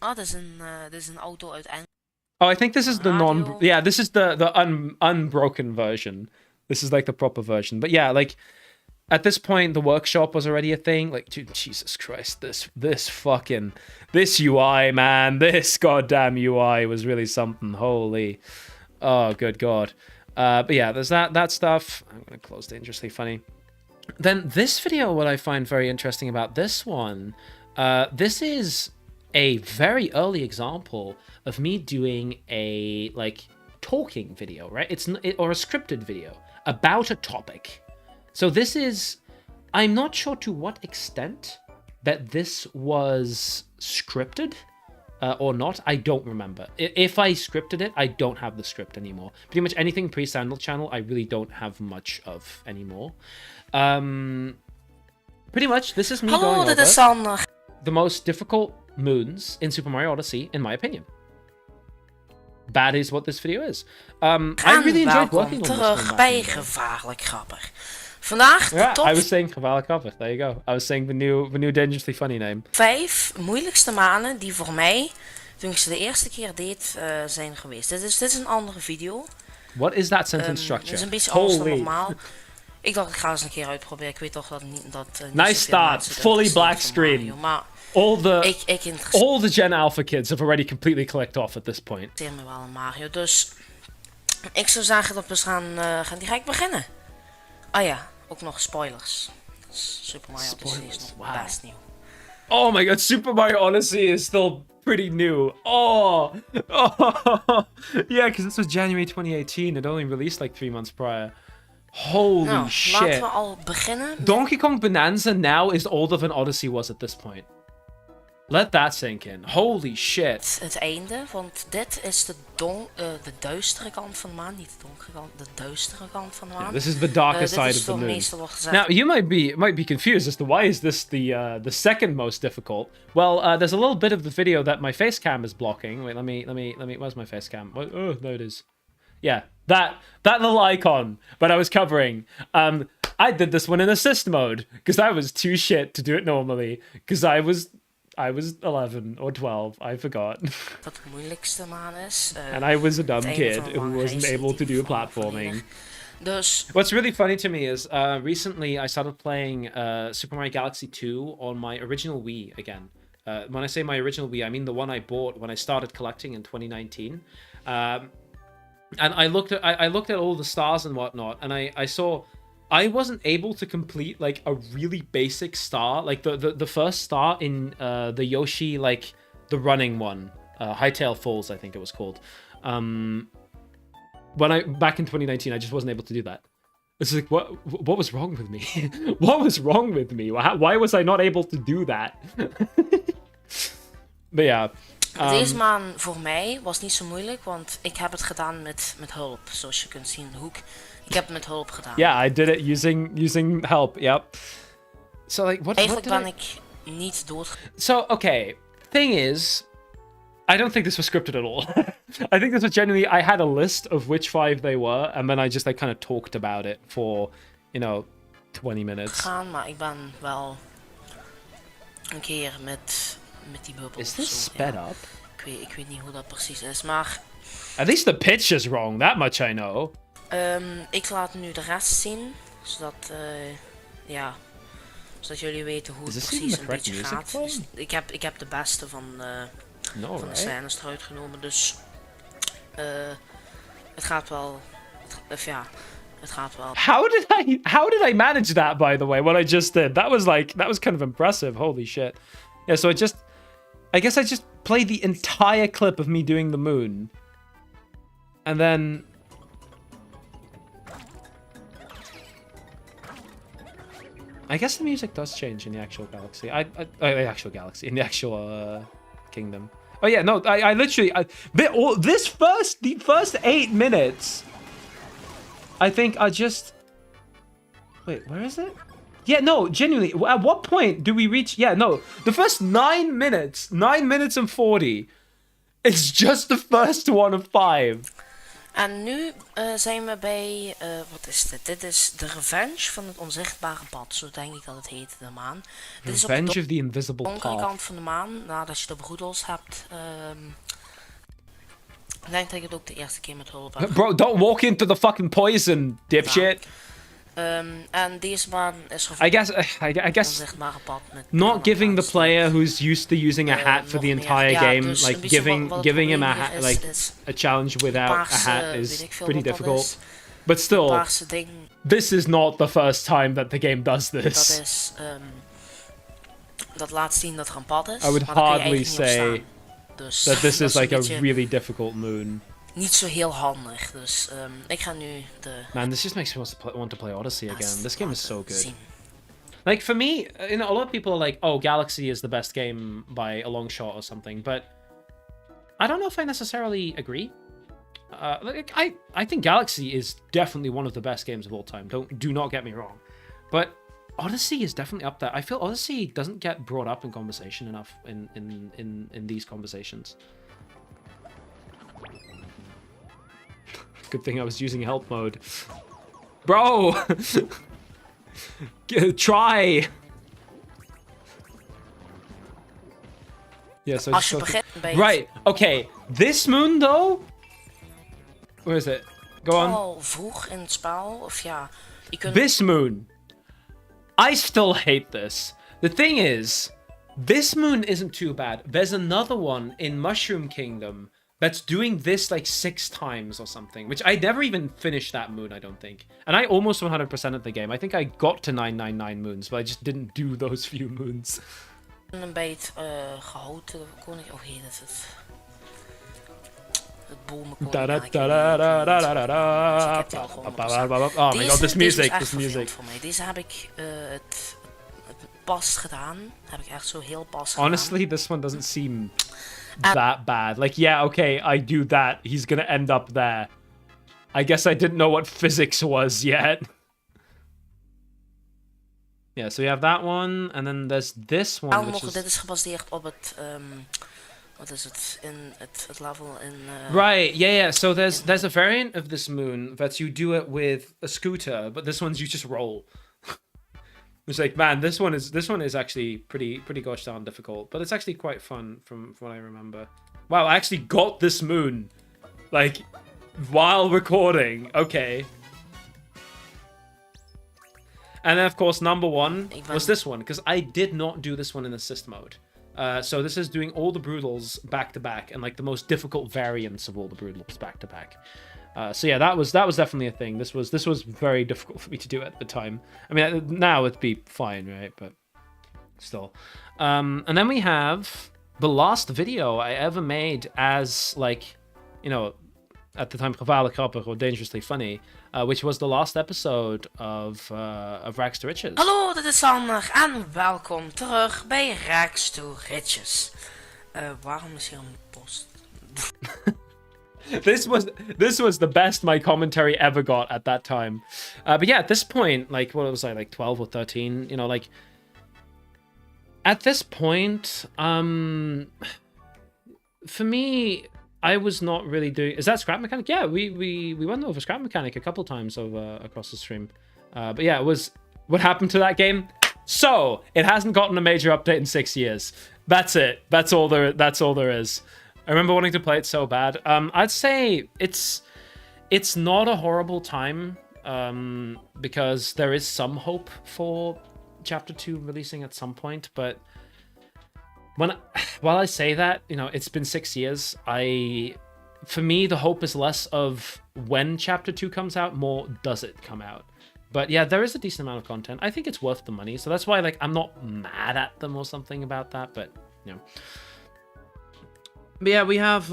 Oh, dit is een auto uit Engeland. Oh, I think this is the non... Yeah, this is the unbroken version. This is like the proper version. But yeah, like... At this point, the workshop was already a thing. Like, dude, Jesus Christ, this UI, man, this goddamn UI was really something. Holy, oh, good God. But yeah, there's that stuff. I'm gonna close Dangerously Funny. Then this video, what I find very interesting about this one, this is a very early example of me doing a like talking video, right? Or a scripted video about a topic. So this is, I'm not sure to what extent that this was scripted or not. I don't remember. If I scripted it, I don't have the script anymore. Pretty much anything pre-Sandal channel, I really don't have much of anymore. Pretty much, this is me going over the most difficult moons in Super Mario Odyssey, in my opinion. That is what this video is. I really enjoyed working on this one. Terug bij gevaarlijk grappig. Vandaag de top... I was saying gevaarlijk grappig. There you go. I was saying the new dangerously funny name. 5 moeilijkste maanden die voor mij, toen ik ze de eerste keer deed, zijn geweest. Dit is een andere video. What is that sentence structure? Het is een beetje anders dan normaal. Ik dacht, ik ga eens een keer uitproberen. Ik weet toch dat niet niet Nice zoveel start. mensen het Fully interessant black van screen. Mario, maar All ik interesseer the Gen Alpha kids have already completely clicked off at this point. me wel aan Mario. Dus ik zou zeggen dat we gaan direct beginnen. Ah ja, ook nog spoilers. Dus Super Mario Odyssey is nog Spoilers, best nieuw. Oh my god, Super Mario Odyssey is still pretty new. Oh, yeah, because this was January 2018. It only released like 3 months prior. Holy Nou, shit. laten we al beginnen. Donkey Kong Bonanza now is older than Odyssey was at this point. Let that sink in. Holy shit. Het einde, want dit is de duistere kant van de maan, niet de donkere kant, de duistere kant van de maan. This is the darker Dit side is of the door moon. meestal wordt gezegd. Now you might be confused as to why is this the second most difficult. Well, there's a little bit of the video that my face cam is blocking. Wait, let me. Where's my face cam? Oh, there it is. Yeah, that little icon. But I was covering. I did this one in assist mode because I was too shit to do it normally because I was 11 or 12. I forgot. Dat het moeilijkste maan is. And I was a dumb het einde kid van de who lange wasn't race able to die do van platforming. Dus What's really funny to me is recently I started playing Super Mario Galaxy 2 on my original Wii again. When I say my original Wii, I mean the one I bought when I started collecting in 2019. And I looked at all the stars and whatnot, and I saw I wasn't able to complete like a really basic star, like the first star in the Yoshi, like the running one, Hightail Falls, I think it was called. Back in 2019, I just wasn't able to do that. It's like what was wrong with me? What was wrong with me? Why was I not able to do that? But yeah. deze maan voor mij was niet zo moeilijk, want ik heb het gedaan met hulp. Zoals je kunt zien in de hoek. Ik heb het met hulp gedaan. Yeah, I did it using help. Yep. So like Eigenlijk ben ik niet dood. So okay, thing is, I don't think this was scripted at all. I think this was genuinely I had a list of which 5 they were, and then I just like kind of talked about it for, 20 minutes. Gaan, maar ik ben wel een keer met die bubbel. Is this zo, sped ja. up? Ik weet niet hoe dat precies is, maar At least the pitch is wrong. That much I know. ik laat nu de rest zien, zodat zodat jullie weten hoe het Is this precies even the een beetje correct gaat. music Dus ik heb de beste van de scènes eruit genomen, dus het gaat wel, het gaat wel. How did I manage that, by the way? What I just did. That was kind of impressive. Holy shit. Yeah, so I guess I just played the entire clip of me doing the moon. And then I guess the music does change in the actual galaxy. In the actual kingdom. Oh yeah, no, I literally the first 8 minutes, I think are just. Wait, where is it? Yeah, no, genuinely. At what point do we reach? Yeah, no, the first 9 minutes, 9 minutes and 40. It's just the first one of 5. En nu zijn we bij, wat is dit? Dit is de Revenge van het onzichtbare pad, zo denk ik dat het heet, de maan. Dit is op Revenge of the Invisible de donkere Path. kant van de maan, nadat je de broedels hebt. Ik denk dat ik het ook de eerste keer met hulp heb. Bro, don't walk into the fucking poison, dipshit. En deze maan is I guess onzichtbare pad met not giving the player who's used to using a hat for the entire game, dus like giving him a hat, like a challenge without a hat is pretty difficult. But still, this is not the first time that the game does this. Dat laat zien dat er een pad is. I would hardly say dus, that this is like a beetje really difficult moon. niet zo heel handig. Dus ik ga nu de. Man, this just makes me want to play Odyssey again. This game is so good. Zien. Like for me, a lot of people are like, "Oh, Galaxy is the best game by a long shot or something," but I don't know if I necessarily agree. I think Galaxy is definitely one of the best games of all time. Do not get me wrong, but Odyssey is definitely up there. I feel Odyssey doesn't get brought up in conversation enough in these conversations. Good thing I was using help mode. Bro! Try! Yeah, so Als je begint bij right, okay. This moon though? Where is it? Go on. al vroeg in het spel, of ja, This moon, I still hate this. The thing is, this moon isn't too bad. There's another one in Mushroom Kingdom that's doing this like 6 times or something, which I never even finished that moon, I don't think. And I almost 100%ed the game. I think I got to 999 moons, but I just didn't do those few moons. Bij het gehouden koning... Oh heet dat is het. Het bomenkoninkrijk. Oh my god, this music, this music. Voor mij. Deze heb ik het pas gedaan. Heb ik echt zo heel pas gedaan. Honestly, this one doesn't seem that bad. Like, yeah, okay, I do that. He's gonna end up there. I guess I didn't know what physics was yet. Yeah, so you have that one, and then there's this one. Which is... Dit is gebaseerd op het... wat is het? In het level in... Right, yeah. So there's a variant of this moon that you do it with a scooter, but this one's you just roll. It's like, man, this one is actually pretty gosh darn difficult, but it's actually quite fun from what I remember. Wow, I actually got this moon, like, while recording. Okay. And then, of course, number 1 was this one, because I did not do this one in assist mode. So this is doing all the Brutals back to back, and like the most difficult variants of all the Brutals back to back. So yeah, that was definitely a thing. This was very difficult for me to do at the time. I mean, now it'd be fine, right? But still. And then we have the last video I ever made as, like, you know, at the time gevaarlijk grappig or dangerously funny, which was the last episode of Rags to Riches. Hallo, dit is Sander en welkom terug bij Rags to Riches. Waarom is hier een post? This was the best my commentary ever got at that time. But yeah, at this point, like, what was I, like 12 or 13? You know, like, at this point, for me, I was not really doing... Is that Scrap Mechanic? Yeah, we went over Scrap Mechanic a couple times over across the stream. But yeah, it was... What happened to that game? So, it hasn't gotten a major update in 6 years. That's it. That's all there is. I remember wanting to play it so bad. I'd say it's not a horrible time, because there is some hope for Chapter 2 releasing at some point, but while I say that, you know, it's been 6 years, for me, the hope is less of when Chapter 2 comes out, more does it come out. But yeah, there is a decent amount of content. I think it's worth the money, so that's why, like, I'm not mad at them or something about that, but, you know. But yeah, we have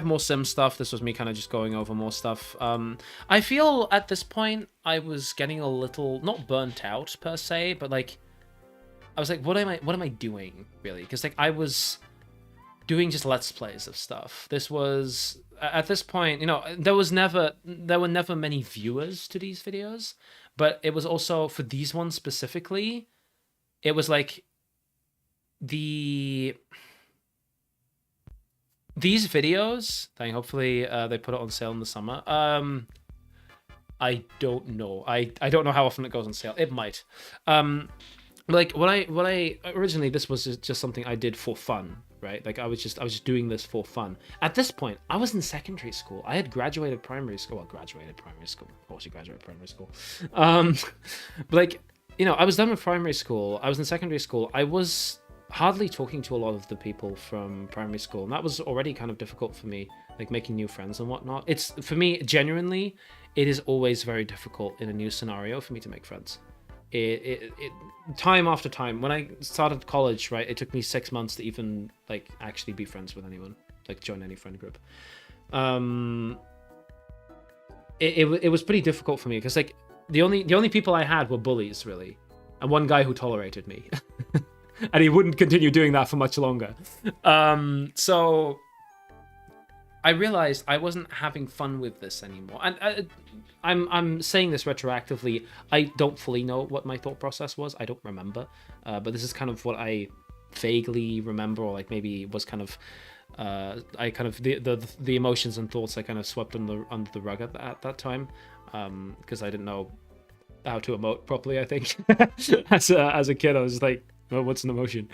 more sim stuff. This was me kind of just going over more stuff. I feel at this point I was getting a little, not burnt out per se, but like I was like, what am I doing really? Because like I was doing just let's plays of stuff. This was at this point, you know, there were never many viewers to these videos, but it was also for these ones specifically, it was like these videos, hopefully they put it on sale in the summer. I don't know. I don't know how often it goes on sale. It might. Like what I originally, this was just something I did for fun, right? Like I was just doing this for fun. At this point, I was in secondary school. I had graduated primary school. Well, graduated primary school. Of course, you graduate primary school. But like, you know, I was done with primary school. I was in secondary school. I was hardly talking to a lot of the people from primary school, and that was already kind of difficult for me, like making new friends and whatnot. It's, for me, genuinely, it is always very difficult in a new scenario for me to make friends. It time after time, when I started college, right, it took me 6 months to even like actually be friends with anyone, like join any friend group. It was pretty difficult for me because like the only people I had were bullies, really, and one guy who tolerated me. And he wouldn't continue doing that for much longer. So I realized I wasn't having fun with this anymore. And I'm saying this retroactively. I don't fully know what my thought process was. I don't remember. But this is kind of what I vaguely remember, or like maybe was kind of I kind of the emotions and thoughts I kind of swept under the rug at that time, because I didn't know how to emote properly. I think as a kid, I was just like, well, what's an emotion?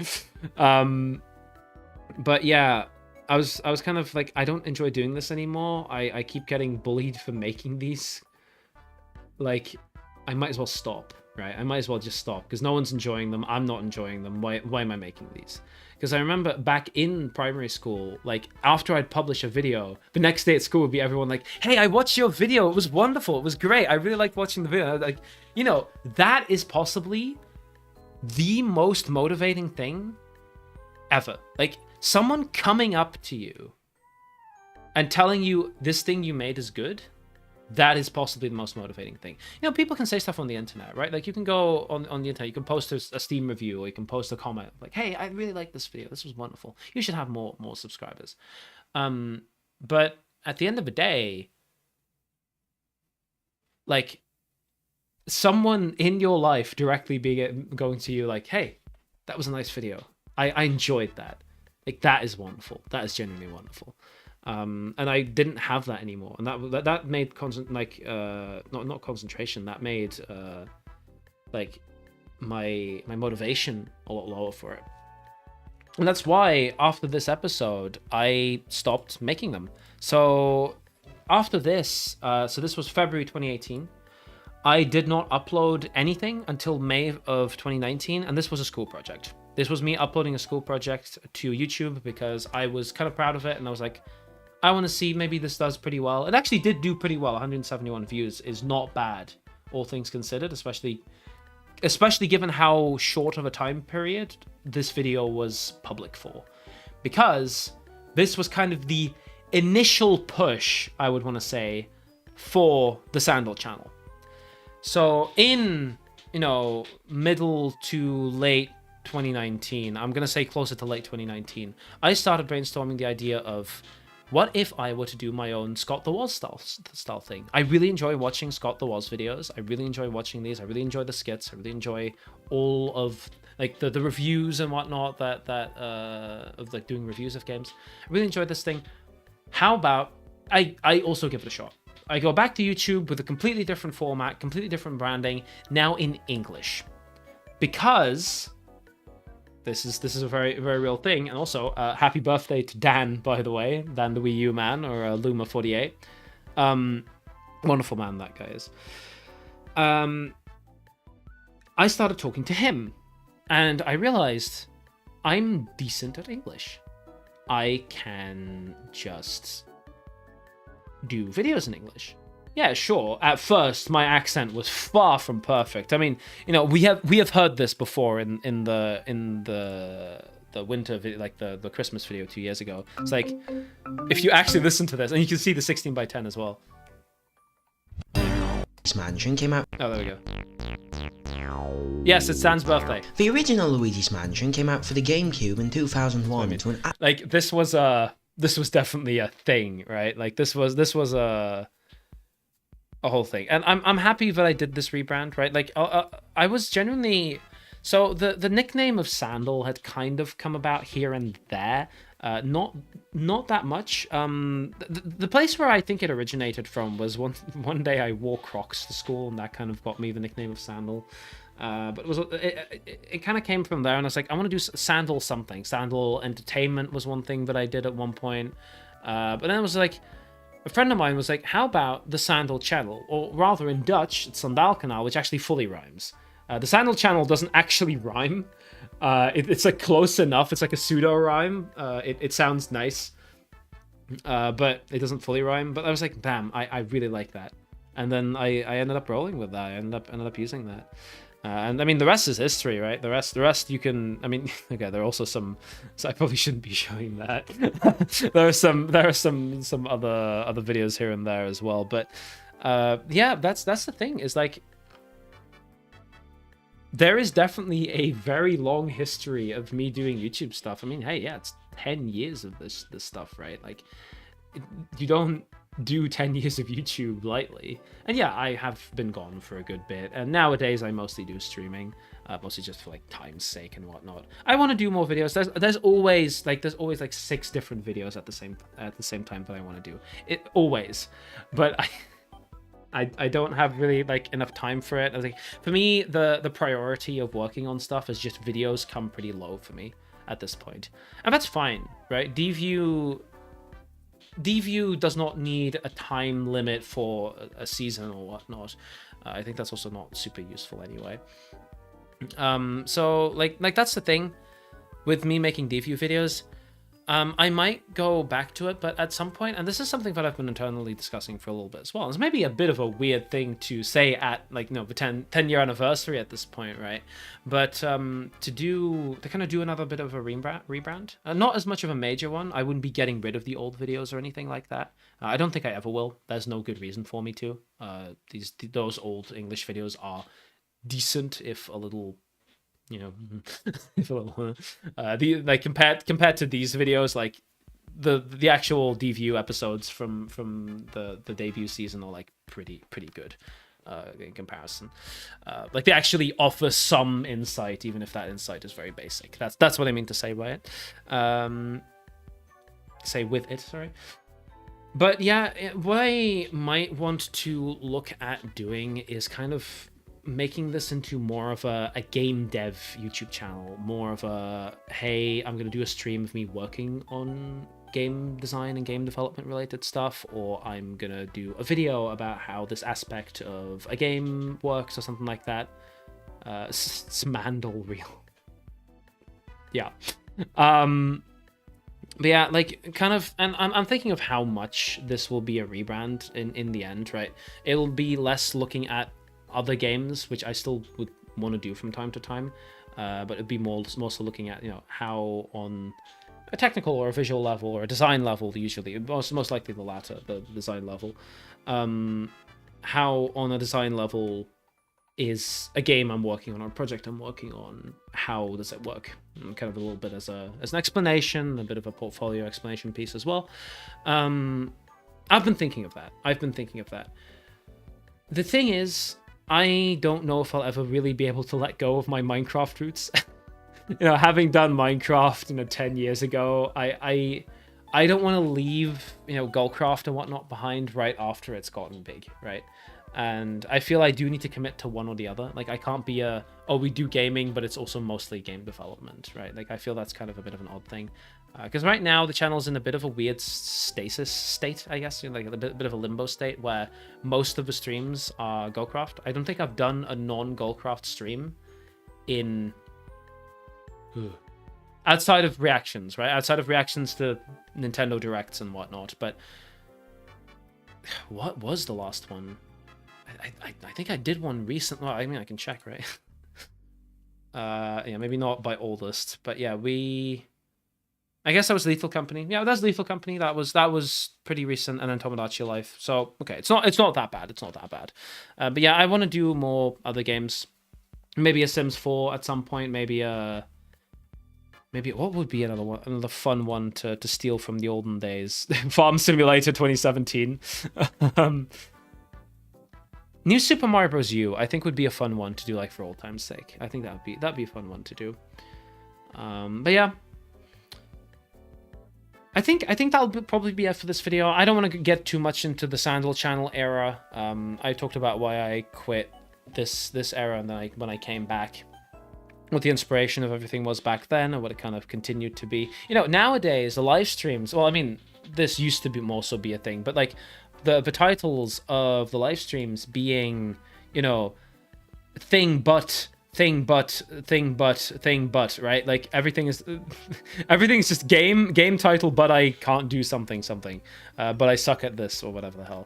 But yeah, I was kind of like, I don't enjoy doing this anymore. I keep getting bullied for making these. Like, I might as well stop, right? I might as well just stop because no one's enjoying them. I'm not enjoying them. Why am I making these? Because I remember back in primary school, like after I'd publish a video, the next day at school would be everyone like, hey, I watched your video. It was wonderful. It was great. I really liked watching the video. Like, you know, that is possibly the most motivating thing ever. Like someone coming up to you and telling you this thing you made is good. That is possibly the most motivating thing. You know, people can say stuff on the internet, right? Like you can go on the internet, you can post a Steam review, or you can post a comment like, hey, I really like this video. This was wonderful. You should have more subscribers. But at the end of the day, like someone in your life directly going to you like, hey, that was a nice video. I enjoyed that. Like that is wonderful. That is genuinely wonderful. And I didn't have that anymore, and that made not concentration. That made like my motivation a lot lower for it, and that's why after this episode I stopped making them. So after this, so this was February 2018. I did not upload anything until May of 2019, and this was a school project. This was me uploading a school project to YouTube because I was kind of proud of it, and I was like, I want to see maybe this does pretty well. It actually did do pretty well. 171 views is not bad, all things considered, especially given how short of a time period this video was public for. Because this was kind of the initial push, I would want to say, for the Sandal channel. So in, you know, middle to late 2019, I'm going to say closer to late 2019, I started brainstorming the idea of, what if I were to do my own Scott the Woz style thing? I really enjoy watching Scott the Woz videos. I really enjoy watching these. I really enjoy the skits. I really enjoy all of like the reviews and whatnot that of like doing reviews of games. I really enjoy this thing. How about I also give it a shot? I go back to YouTube with a completely different format, completely different branding, now in English, because this is a very, very real thing. And also, happy birthday to Dan, by the way. Dan the Wii U man, or Luma48. Wonderful man that guy is. I started talking to him, and I realized I'm decent at English. I can just do videos in English. Yeah, sure. At first, my accent was far from perfect. I mean, you know, we have heard this before in the winter video, like the Christmas video 2 years ago. It's like, if you actually listen to this, and you can see the 16:10 as well. This Mansion came out. Oh, there we go. Yes, it's Dan's birthday. The original Luigi's Mansion came out for the GameCube in 2001 to an like this was definitely a thing, right? Like this was a whole thing, and I'm happy that I did this rebrand, right? Like I was genuinely, so the nickname of Sandal had kind of come about here and there, not that much. The place where I think it originated from was one day I wore Crocs to school, and that kind of got me the nickname of Sandal. But it kind of came from there, and I was like, I want to do Sandal something. Sandal Entertainment was one thing that I did at one point, but then it was like, a friend of mine was like, how about the Sandal channel? Or rather in Dutch, it's Sandal kanaal, which actually fully rhymes. The Sandal channel doesn't actually rhyme. It's like close enough. It's like a pseudo rhyme. It sounds nice, but it doesn't fully rhyme. But I was like, bam, I really like that. And then I ended up rolling with that. I ended up using that. And I mean, the rest is history, right? The rest you can. I mean, okay, there are also some. So I probably shouldn't be showing that. there are some other videos here and there as well. But yeah, that's the thing. Is like there is definitely a very long history of me doing YouTube stuff. I mean, hey, yeah, it's 10 years of this stuff, right? Like, you don't do 10 years of YouTube lightly. And yeah, I have been gone for a good bit, and nowadays I mostly do streaming, mostly just for like time's sake and whatnot. I want to do more videos. There's always like 6 different videos at the same time that I want to do it, always, but I don't have really like enough time for it. I was like, for me, the priority of working on stuff is just videos come pretty low for me at this point, and that's fine, right? DView does not need a time limit for a season or whatnot. I think that's also not super useful anyway. So like that's the thing with me making DVU videos. I might go back to it, but at some point, and this is something that I've been internally discussing for a little bit as well. It's maybe a bit of a weird thing to say at like, you know, the 10-year anniversary at this point, right? But to kind of do another bit of a rebrand, not as much of a major one. I wouldn't be getting rid of the old videos or anything like that. I don't think I ever will. There's no good reason for me to. Those old English videos are decent, if a little, you know, if a little, compared to these videos, like the actual DVU episodes from the debut season are like pretty good in comparison. Like they actually offer some insight, even if that insight is very basic. That's what I mean to say by it. Say with it, sorry. But yeah, what I might want to look at doing is kind of making this into more of a game dev YouTube channel, more of a, hey, I'm going to do a stream of me working on game design and game development related stuff, or I'm going to do a video about how this aspect of a game works or something like that. Sandal real. Yeah. But yeah, like kind of, and I'm thinking of how much this will be a rebrand in the end, right? It'll be less looking at other games, which I still would want to do from time to time, but it'd be more so looking at, you know, how on a technical or a visual level or a design level, usually most likely the latter, the design level, how on a design level is a game I'm working on or a project I'm working on, how does it work? And kind of a little bit as an explanation, a bit of a portfolio explanation piece as well. I've been thinking of that. The thing is, I don't know if I'll ever really be able to let go of my Minecraft roots. You know, having done Minecraft, you know, 10 years ago, I don't want to leave, you know, Goldcraft and whatnot behind right after it's gotten big, right? And I feel I do need to commit to one or the other. Like, I can't be we do gaming, but it's also mostly game development, right? Like, I feel that's kind of a bit of an odd thing. Because right now, the channel's in a bit of a weird stasis state, I guess. You know, like a bit of a limbo state where most of the streams are Goldcraft. I don't think I've done a non-Goldcraft stream in... outside of reactions, right? Outside of reactions to Nintendo Directs and whatnot. But what was the last one? I think I did one recently. Well, I mean, I can check, right? Yeah, maybe not by oldest, but yeah, I guess that was Lethal Company. Yeah, that's Lethal Company. That was pretty recent, and then Tomodachi Life. So okay, it's not that bad. It's not that bad. But yeah, I want to do more other games. Maybe a Sims 4 at some point. Maybe what would be another fun one to steal from the olden days? Farm Simulator 2017. New Super Mario Bros. U, I think, would be a fun one to do, like, for old time's sake. I think that'd be a fun one to do. But yeah, I think that'll probably be it for this video. I don't want to get too much into the Sandal channel era. I talked about why I quit this era and then when I came back, what the inspiration of everything was back then, and what it kind of continued to be. You know, nowadays the live streams. Well, I mean, this used to be more so be a thing, but like. The titles of the live streams being, you know, thing but, right? Like everything's just game title, but I can't do something, but I suck at this or whatever the hell.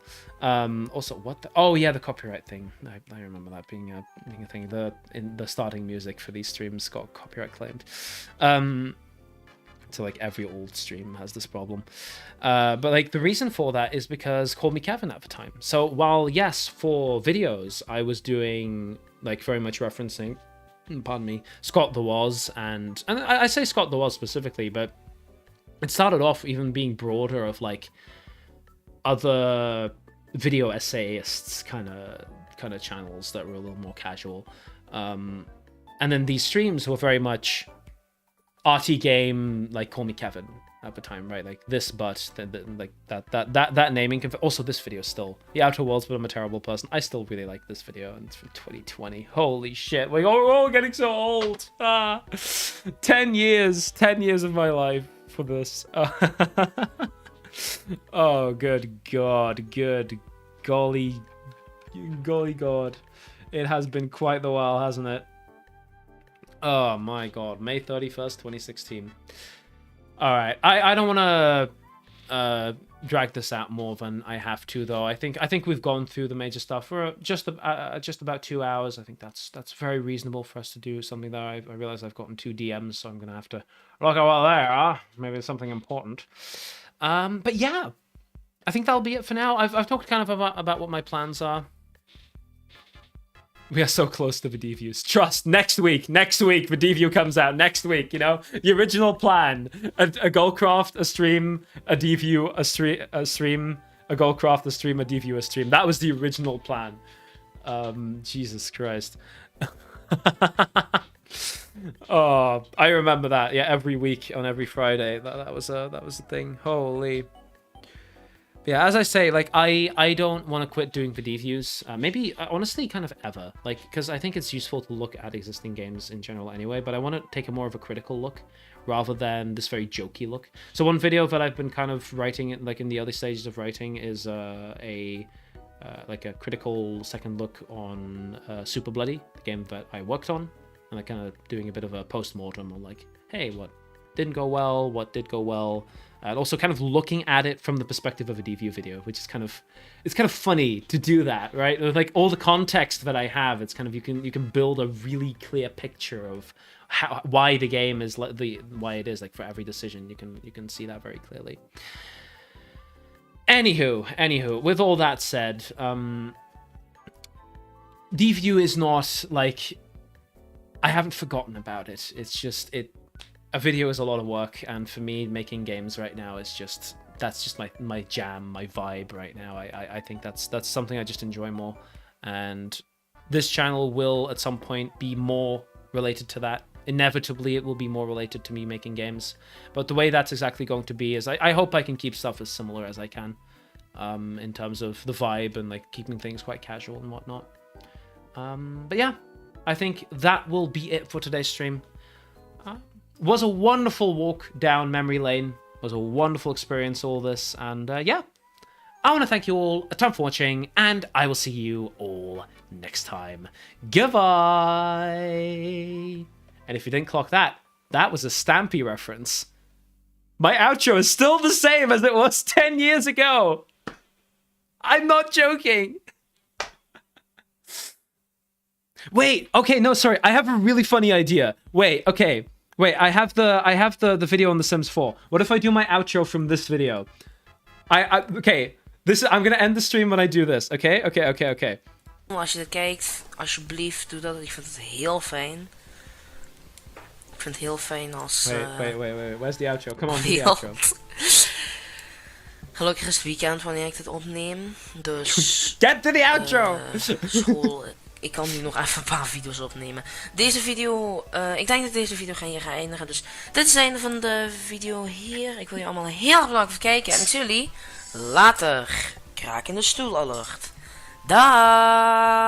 Also, what the, oh yeah, the copyright thing. I remember that being a thing. The starting music for these streams got copyright claimed. So like every old stream has this problem. But like the reason for that is because Call Me Kevin at the time. So while yes, for videos I was doing like very much referencing, pardon me, Scott the Woz, and I say Scott the Woz specifically, but it started off even being broader of like other video essayists kind of channels that were a little more casual. And then these streams were very much arty game, like Call Me Kevin at the time, right? Like this, but like that naming. Also, this video still The Outer Worlds, but I'm a terrible person. I still really like this video, and it's from 2020. Holy shit, we're all getting so old. 10 years of my life for this. Oh, good God, good golly. Golly God. It has been quite the while, hasn't it? Oh my God. May 31st, 2016. Alright. I don't want to drag this out more than I have to, though. I think we've gone through the major stuff for just about 2 hours. I think that's very reasonable for us to do something that I realize I've gotten 2 DMs, so I'm going to have to look at what they are. Maybe it's something important. But yeah. I think that'll be it for now. I've talked kind of about what my plans are. We are so close to the deviews. Trust, next week, the deview comes out next week, you know? The original plan. A Goldcraft, a stream, a deview, a stream, a Goldcraft, a stream, a deview, a stream. That was the original plan. Jesus Christ. Oh, I remember that. Yeah, every week on every Friday. That was a thing. Holy. Yeah, as I say, like, I don't want to quit doing the deviews. Maybe, honestly, kind of ever. Like, because I think it's useful to look at existing games in general anyway, but I want to take a more of a critical look rather than this very jokey look. So one video that I've been kind of writing, like, in the early stages of writing is like a critical second look on Super Bloody, the game that I worked on, and like kind of doing a bit of a post-mortem on, like, hey, what didn't go well, what did go well, and also kind of looking at it from the perspective of a deview video, which is kind of funny to do that, right? Like all the context that I have, it's kind of you can build a really clear picture of why the game is why it is, like, for every decision you can see that very clearly. Anywho, with all that said, deview is not like I haven't forgotten about it. It's just a video is a lot of work, and for me, making games right now is that's just my jam, my vibe right now. I think that's something I just enjoy more, and this channel will at some point be more related to that. Inevitably, it will be more related to me making games, but the way that's exactly going to be is I hope I can keep stuff as similar as I can, in terms of the vibe and like keeping things quite casual and whatnot. But yeah, I think that will be it for today's stream. Was a wonderful walk down memory lane. Was a wonderful experience, all this. And yeah, I want to thank you all a ton for watching, and I will see you all next time. Goodbye! And if you didn't clock that, that was a Stampy reference. My outro is still the same as it was 10 years ago. I'm not joking. Wait, okay, no, sorry. I have a really funny idea. Wait, okay. Wait, I have the video on The Sims 4. What if I do my outro from this video? Okay, I'm gonna end the stream when I do this. Okay. Als je dit kijkt, alsjeblieft doe dat. Ik vind het heel fijn. Ik vind het heel fijn als... Wait. Where's the outro? Come on, do the outro. Gelukkig is het weekend wanneer ik dit opneem. Dus... Get to the outro! School... Ik kan nu nog even een paar video's opnemen. Deze video, ik denk dat deze video hier ga eindigen. Dus dit is het einde van de video hier. Ik wil je allemaal heel erg bedanken voor het kijken. En ik zie jullie later. Kraak in de stoel alert. Daag!